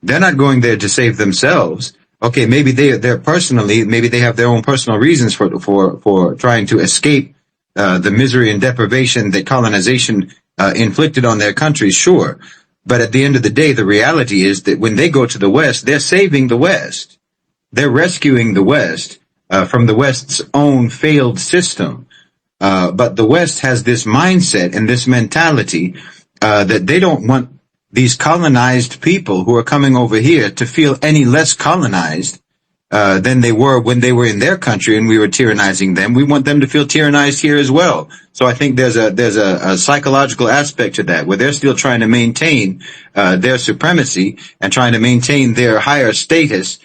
Speaker 6: They're not going there to save themselves. Okay, maybe they're personally, maybe they have their own personal reasons for trying to escape the misery and deprivation that colonization inflicted on their countries, sure. But at the end of the day, the reality is that when they go to the West, they're saving the West. They're rescuing the West from the West's own failed system. But the West has this mindset and this mentality that they don't want these colonized people who are coming over here to feel any less colonized than they were when they were in their country and we were tyrannizing them. We want them to feel tyrannized here as well. So I think there's a psychological aspect to that, where they're still trying to maintain their supremacy and trying to maintain their higher status,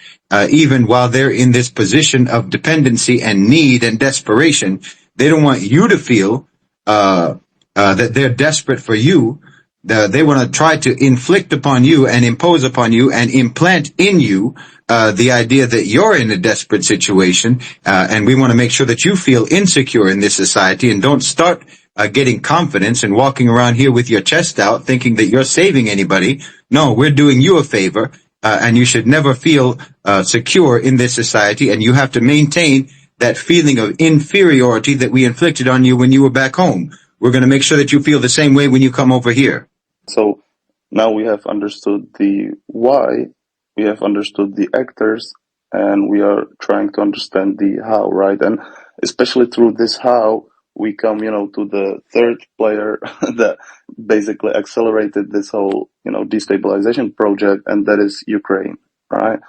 Speaker 6: even while they're in this position of dependency and need and desperation. They don't want you to feel that they're desperate for you. They want to try to inflict upon you and impose upon you and implant in you the idea that you're in a desperate situation, and we want to make sure that you feel insecure in this society and don't start getting confidence and walking around here with your chest out thinking that you're saving anybody. No, we're doing you a favor, and you should never feel secure in this society, and you have to maintain that feeling of inferiority that we inflicted on you when you were back home. We're going to make sure that you feel the same way when you come over here.
Speaker 1: So now we have understood the why, we have understood the actors, and we are trying to understand the how, right? And especially through this how, we come, to the third player that basically accelerated this whole, destabilization project, and that is Ukraine, right?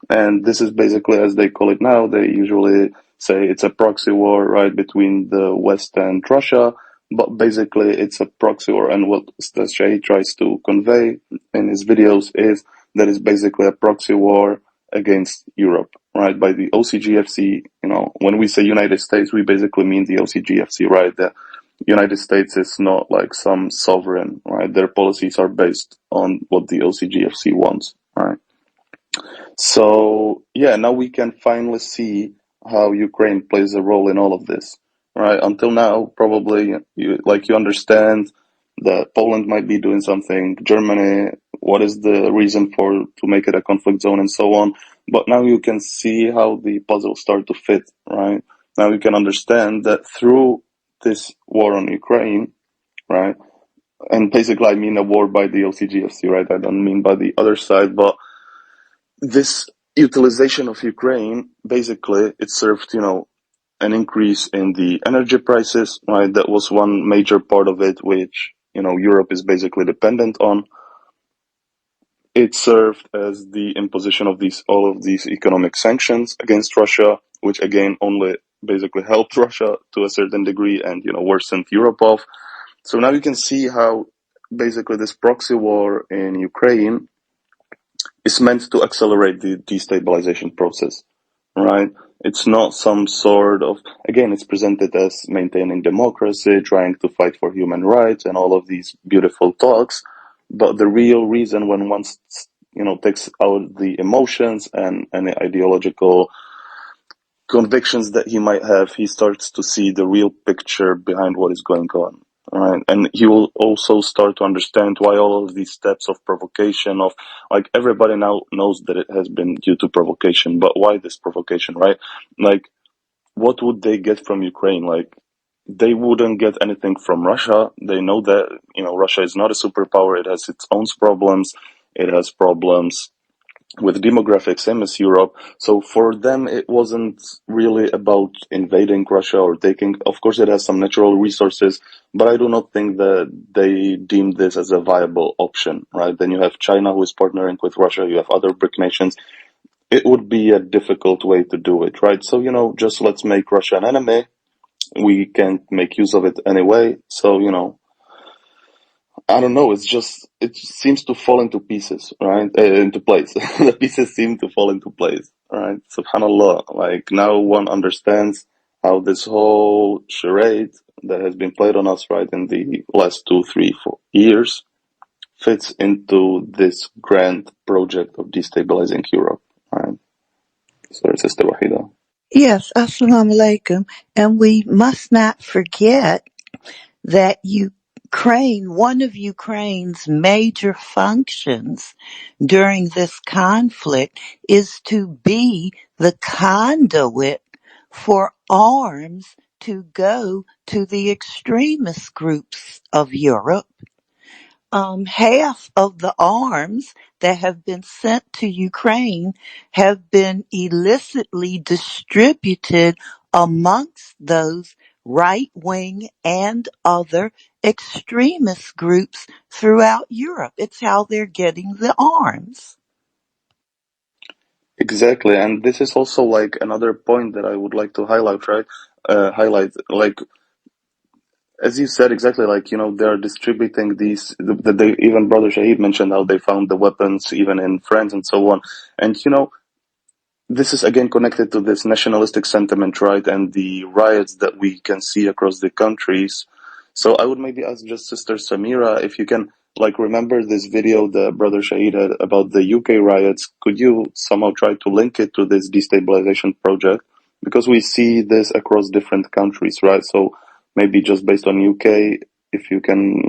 Speaker 1: And this is basically, as they call it now, they usually say it's a proxy war, right, between the West and Russia. But basically, it's a proxy war, and what Stashay tries to convey in his videos is that it's basically a proxy war against Europe, right? By the OCGFC, when we say United States, we basically mean the OCGFC, right? United States is not like some sovereign, right? Their policies are based on what the OCGFC wants, right? So yeah, now we can finally see how Ukraine plays a role in all of this, right? Until now, probably you understand that Poland might be doing something, Germany, what is the reason to make it a conflict zone and so on. But now you can see how the puzzles start to fit, right? Now you can understand that through this war on Ukraine, right? And basically I mean a war by the OCGFC, right? I don't mean by the other side, but this utilization of Ukraine, basically, it served, an increase in the energy prices, right? That was one major part of it, which, Europe is basically dependent on. It served as the imposition of all of these economic sanctions against Russia, which again only basically helped Russia to a certain degree and, worsened Europe off. So now you can see how basically this proxy war in Ukraine is meant to accelerate the destabilization process, right? It's not some sort of, again, it's presented as maintaining democracy, trying to fight for human rights, and all of these beautiful talks. But the real reason, when one, takes out the emotions and any ideological convictions that he might have, he starts to see the real picture behind what is going on. Right. And he will also start to understand why all of these steps of provocation like everybody now knows that it has been due to provocation, but why this provocation, right? Like, what would they get from Ukraine? Like, they wouldn't get anything from Russia. They know that, Russia is not a superpower. It has its own problems. It has problems with demographics, same as Europe. So for them, it wasn't really about invading Russia or taking, of course it has some natural resources, but I do not think that they deemed this as a viable option, right? Then you have China who is partnering with Russia, you have other BRIC nations. It would be a difficult way to do it, right? So, just let's make Russia an enemy. We can't make use of it anyway. So, I don't know. It seems to fall into pieces, right? Into place. The pieces seem to fall into place, right? Subhanallah. Like, now one understands how this whole charade that has been played on us, right, in the last 2, 3, 4 years fits into this grand project of destabilizing Europe, right? Sorry, Sister Wahida.
Speaker 7: Yes, assalamu alaikum. And we must not forget that one of Ukraine's major functions during this conflict is to be the conduit for arms to go to the extremist groups of Europe. Half of the arms that have been sent to Ukraine have been illicitly distributed amongst those right-wing and other extremist groups throughout Europe. It's how they're getting the arms.
Speaker 1: Exactly, and this is also like another point that I would like to highlight, right? Like, as you said, exactly, like, they are distributing these, even Brother Shahid mentioned how they found the weapons even in France and so on. And, this is again connected to this nationalistic sentiment, right? And the riots that we can see across the countries. So I would maybe ask just Sister Samira, if you can, like, remember this video that Brother Shahid had about the UK riots. Could you somehow try to link it to this destabilization project? Because we see this across different countries, right? So maybe just based on UK, if you can,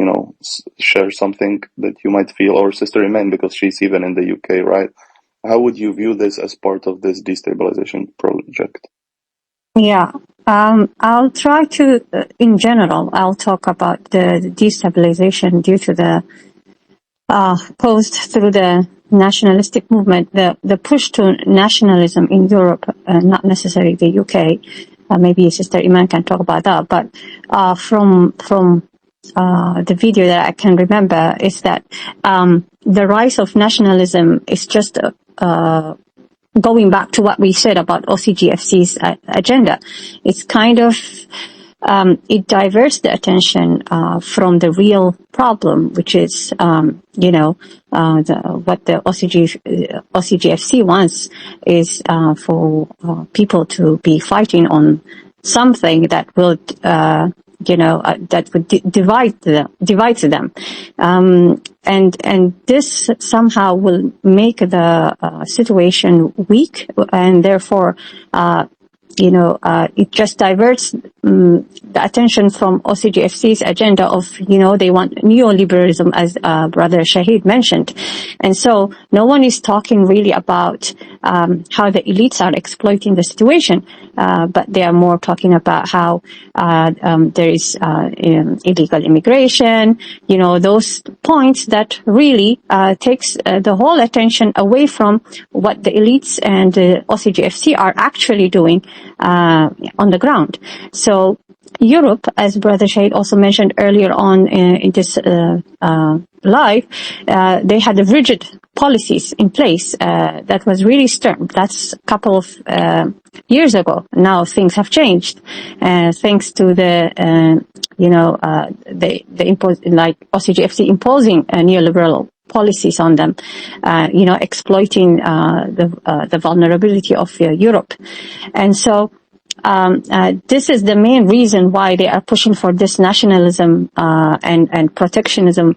Speaker 1: share something that you might feel, or Sister Iman, because she's even in the UK, right? How would you view this as part of this destabilization project?
Speaker 3: Yeah, I'll try to, in general, I'll talk about the destabilization due to the posed through the nationalistic movement, the push to nationalism in Europe, not necessarily the UK. Maybe Sister Iman can talk about that. But from the video that I can remember is that the rise of nationalism is just going back to what we said about OCGFC's agenda. It's kind of it diverts the attention from the real problem, which is, what the OCGFC wants is for people to be fighting on something that will that would divide them. And this somehow will make the situation weak, and therefore, it just diverts the attention from OCGFC's agenda of, they want neoliberalism, as Brother Shahid mentioned. And so no one is talking really about how the elites are exploiting the situation, but they are more talking about how there is illegal immigration, those points that really takes the whole attention away from what the elites and the OCGFC are actually doing on the ground. So Europe, as Brother Shahid also mentioned earlier on in this live, they had rigid policies in place that was really stern. That's a couple of years ago. Now things have changed, thanks to the OCGFC imposing neoliberal policies on them, exploiting the vulnerability of Europe. And so this is the main reason why they are pushing for this nationalism and protectionism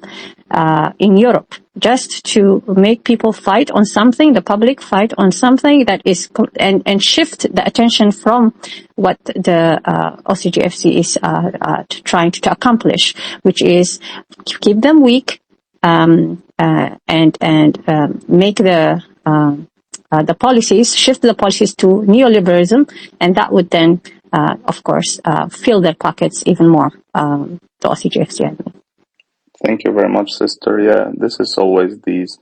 Speaker 3: in Europe, just to make people fight on something, the public fight on something that is, and shift the attention from what the OCGFC is trying to accomplish, which is keep them weak, and make the policies, shift the policies to neoliberalism, and that would then, of course, fill their pockets even more, the OCGFC, I mean.
Speaker 1: Thank you very much, sister. Yeah, this is always these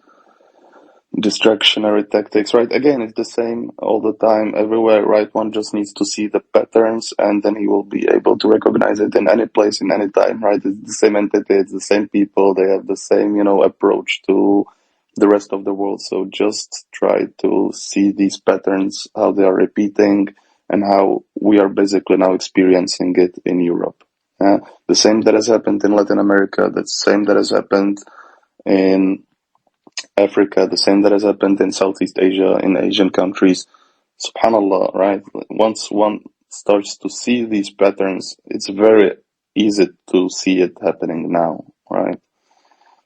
Speaker 1: distractionary tactics, right? Again, it's the same all the time, everywhere, right? One just needs to see the patterns, and then he will be able to recognize it in any place, in any time, right? It's the same entity, it's the same people, they have the same, approach to the rest of the world. So just try to see these patterns, how they are repeating, and how we are basically now experiencing it in Europe. The same that has happened in Latin America, the same that has happened in Africa, the same that has happened in Southeast Asia, in Asian countries. SubhanAllah, right? Once one starts to see these patterns, it's very easy to see it happening now, right?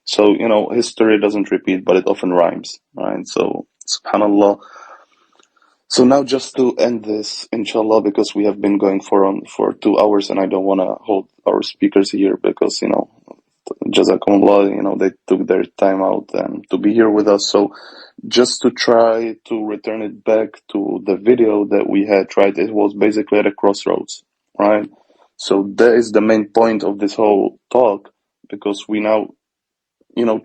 Speaker 1: So, history doesn't repeat, but it often rhymes, right? So, SubhanAllah. So now just to end this, inshallah, because we have been going for 2 hours, and I don't want to hold our speakers here because, Jazakumullah, they took their time out and to be here with us. So just to try to return it back to the video that we had tried, it was basically at a crossroads, right? So that is the main point of this whole talk, because we now,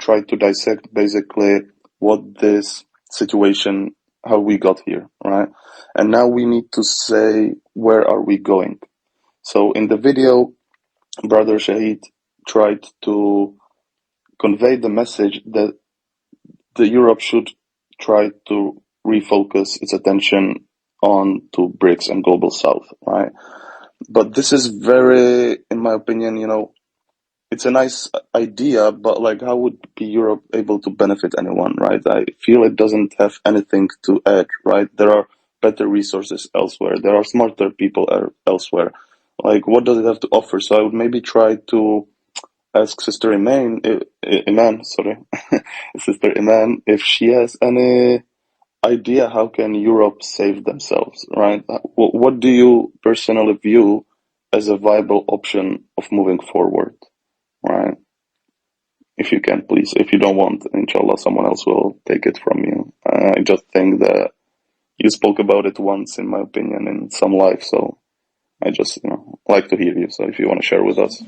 Speaker 1: try to dissect basically what this situation, how we got here, right? And now we need to say, where are we going? So in the video, Brother Shahid tried to convey the message that the Europe should try to refocus its attention on to BRICS and Global South, right? But this is very, in my opinion, it's a nice idea, but how would be Europe able to benefit anyone, right? I feel it doesn't have anything to add, right? There are better resources elsewhere. There are smarter people elsewhere. What does it have to offer? So I would maybe try to ask Sister Iman, Sister Iman, if she has any idea how can Europe save themselves, right? What do you personally view as a viable option of moving forward? Right. If you can, please. If you don't want, inshallah, someone else will take it from you. I just think that you spoke about it once, in my opinion, in some life. So I just, like to hear you. So if you want to share with us.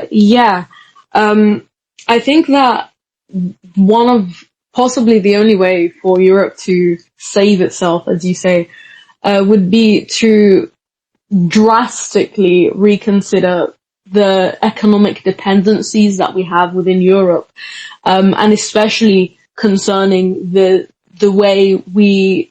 Speaker 5: Yeah. I think that one of possibly the only way for Europe to save itself, as you say, would be to drastically reconsider the economic dependencies that we have within Europe, and especially concerning the way we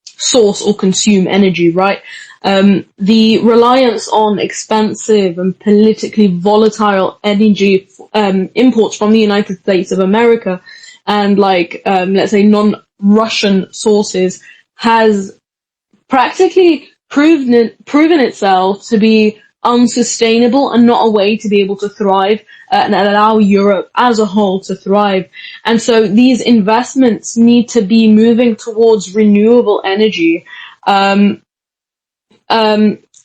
Speaker 5: source or consume energy, right? The reliance on expensive and politically volatile energy imports from the United States of America and let's say non-Russian sources has practically proven itself to be unsustainable and not a way to be able to thrive and allow Europe as a whole to thrive. And so these investments need to be moving towards renewable energy,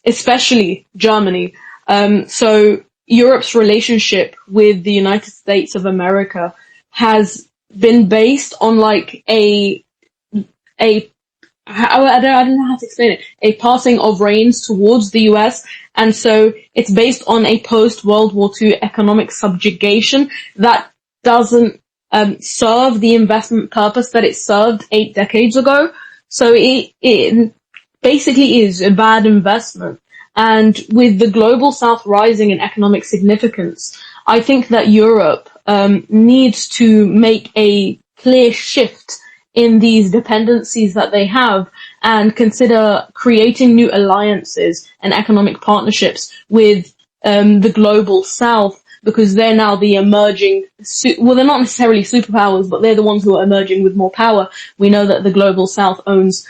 Speaker 5: especially Germany. So Europe's relationship with the United States of America has been based on like I don't know how to explain it, a passing of reins towards the US. And so it's based on a post-World War II economic subjugation that doesn't serve the investment purpose that it served 8 decades ago. So it basically is a bad investment. And with the global south rising in economic significance, I think that Europe needs to make a clear shift in these dependencies that they have and consider creating new alliances and economic partnerships with the global south, because they're now the emerging, well, they're not necessarily superpowers, but they're the ones who are emerging with more power. We know that the global south owns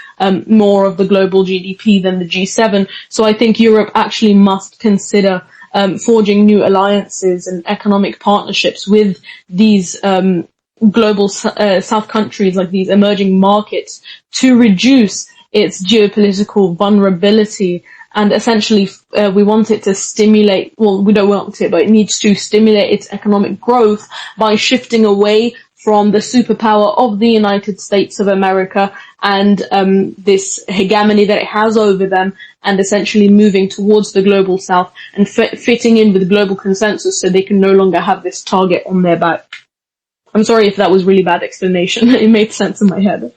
Speaker 5: more of the global GDP than the G7. So I think Europe actually must consider forging new alliances and economic partnerships with these global south countries, like these emerging markets, to reduce its geopolitical vulnerability. And essentially, we want it to stimulate, well, we don't want it, but it needs to stimulate its economic growth by shifting away from the superpower of the United States of America and this hegemony that it has over them, and essentially moving towards the global south and fitting in with global consensus so they can no longer have this target on their back. I'm sorry if that was really bad explanation. It made sense in my head.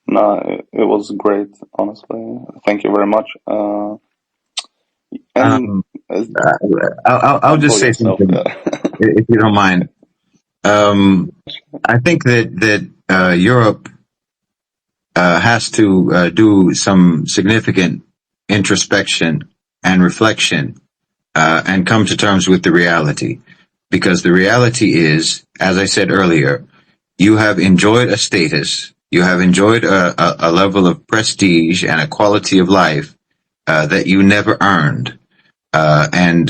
Speaker 1: No, it was great, honestly. Thank you very much.
Speaker 6: I'll just say something, if you don't mind. I think that Europe has to do some significant introspection and reflection and come to terms with the reality. Because the reality is, as I said earlier, you have enjoyed a status, you have enjoyed a level of prestige and a quality of life that you never earned. And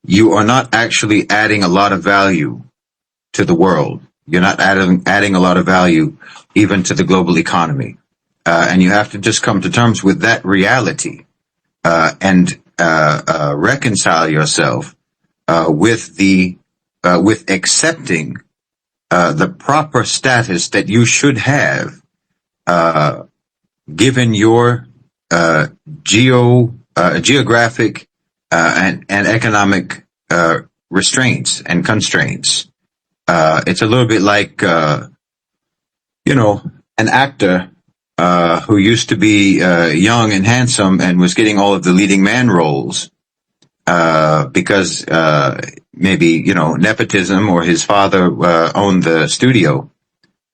Speaker 6: you are not actually adding a lot of value to the world. You're not adding a lot of value even to the global economy. And you have to just come to terms with that reality and reconcile yourself with accepting the proper status that you should have given your geographic and economic restraints and constraints. It's a little bit like an actor who used to be young and handsome and was getting all of the leading man roles because maybe nepotism, or his father owned the studio,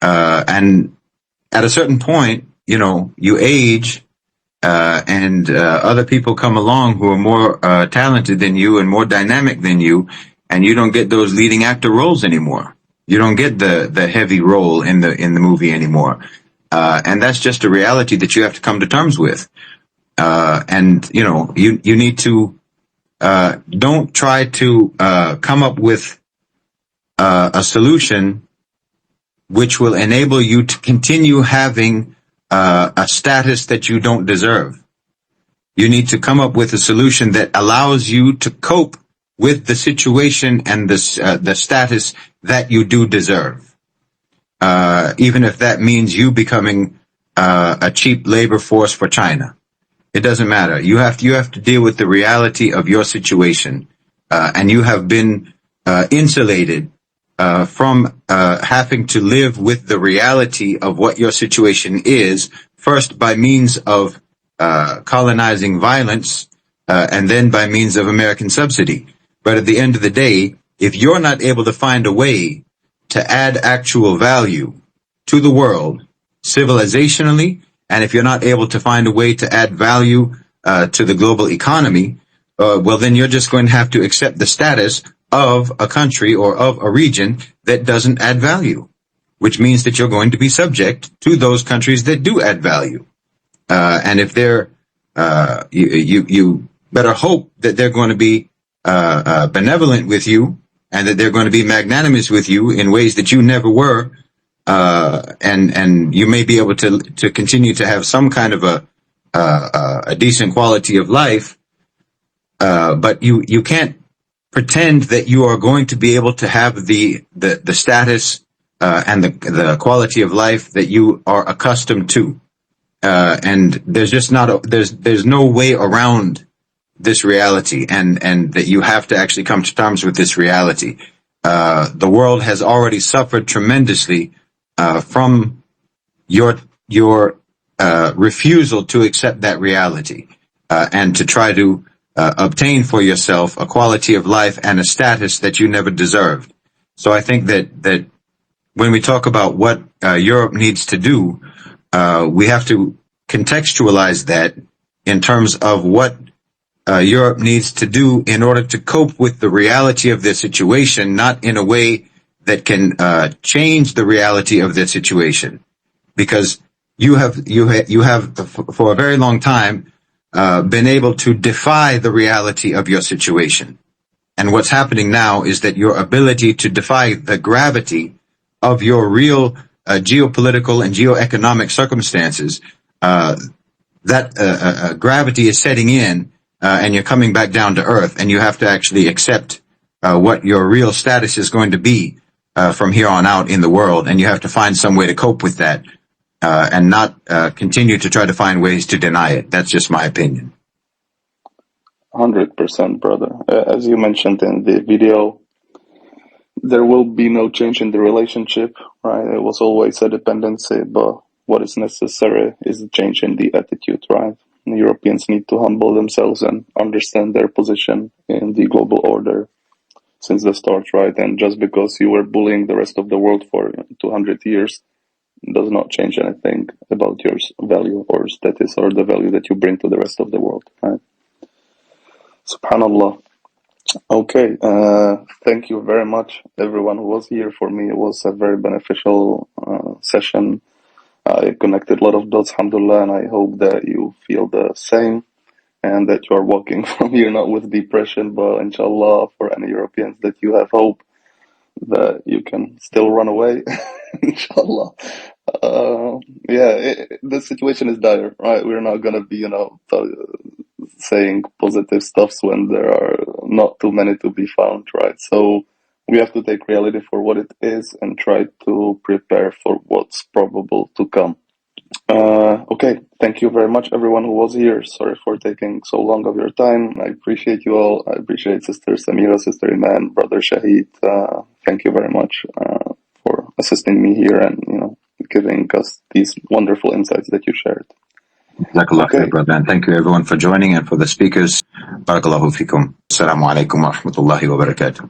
Speaker 6: and at a certain point, you age. And other people come along who are more talented than you and more dynamic than you, and you don't get those leading actor roles anymore. You don't get the heavy role in the movie anymore, and that's just a reality that you have to come to terms with. And you need to don't try to come up with a solution which will enable you to continue having a status that you don't deserve. You need to come up with a solution that allows you to cope with the situation and the status that you do deserve, even if that means you becoming a cheap labor force for China. It doesn't matter. You have to deal with the reality of your situation, and you have been insulated from having to live with the reality of what your situation is, first by means of colonizing violence, and then by means of American subsidy. But at the end of the day, if you're not able to find a way to add actual value to the world, civilizationally, and if you're not able to find a way to add value to the global economy, well, then you're just going to have to accept the status of a country or of a region that doesn't add value, which means that you're going to be subject to those countries that do add value. And if they're, better hope that they're going to be benevolent with you, and that they're going to be magnanimous with you in ways that you never were, and you may be able to continue to have some kind of a decent quality of life, but you can't pretend that you are going to be able to have the status and the quality of life that you are accustomed to. And there's just there's no way around this reality, and that you have to actually come to terms with this reality. The world has already suffered tremendously from your refusal to accept that reality, and to try to obtain for yourself a quality of life and a status that you never deserved. So I think that when we talk about what Europe needs to do, we have to contextualize that in terms of what Europe needs to do in order to cope with the reality of their situation, not in a way that can change the reality of their situation. Because you have for a very long time been able to defy the reality of your situation. And what's happening now is that your ability to defy the gravity of your real geopolitical and geoeconomic circumstances, that gravity is setting in, and you're coming back down to earth, and you have to actually accept what your real status is going to be from here on out in the world, and you have to find some way to cope with that, and not continue to try to find ways to deny it. That's just my opinion.
Speaker 1: 100%, brother. As you mentioned in the video, there will be no change in the relationship, right? It was always a dependency, but what is necessary is a change in the attitude, right? The Europeans need to humble themselves and understand their position in the global order since the start, right? And just because you were bullying the rest of the world for 200 years does not change anything about your value or status or the value that you bring to the rest of the world, right? Subhanallah. Okay, thank you very much, everyone who was here. For me, it was a very beneficial session. I connected a lot of dots, alhamdulillah, and I hope that you feel the same and that you are walking from here not with depression, but inshallah, for any Europeans, that you have hope that you can still run away, inshallah. The situation is dire, right? We're not gonna be, saying positive stuffs when there are not too many to be found, right? So we have to take reality for what it is and try to prepare for what's probable to come. Okay, thank you very much, everyone who was here. Sorry for taking so long of your time. I appreciate you all. I appreciate Sister Samira, Sister Iman, Brother Shahid. Thank you very much for assisting me here and giving us these wonderful insights that you shared.
Speaker 6: Jazakallah khair, brother, and thank you everyone for joining, and for the speakers. Barakallahu fikum. Assalamu alaikum wa rahmatullahi wa barakatuh.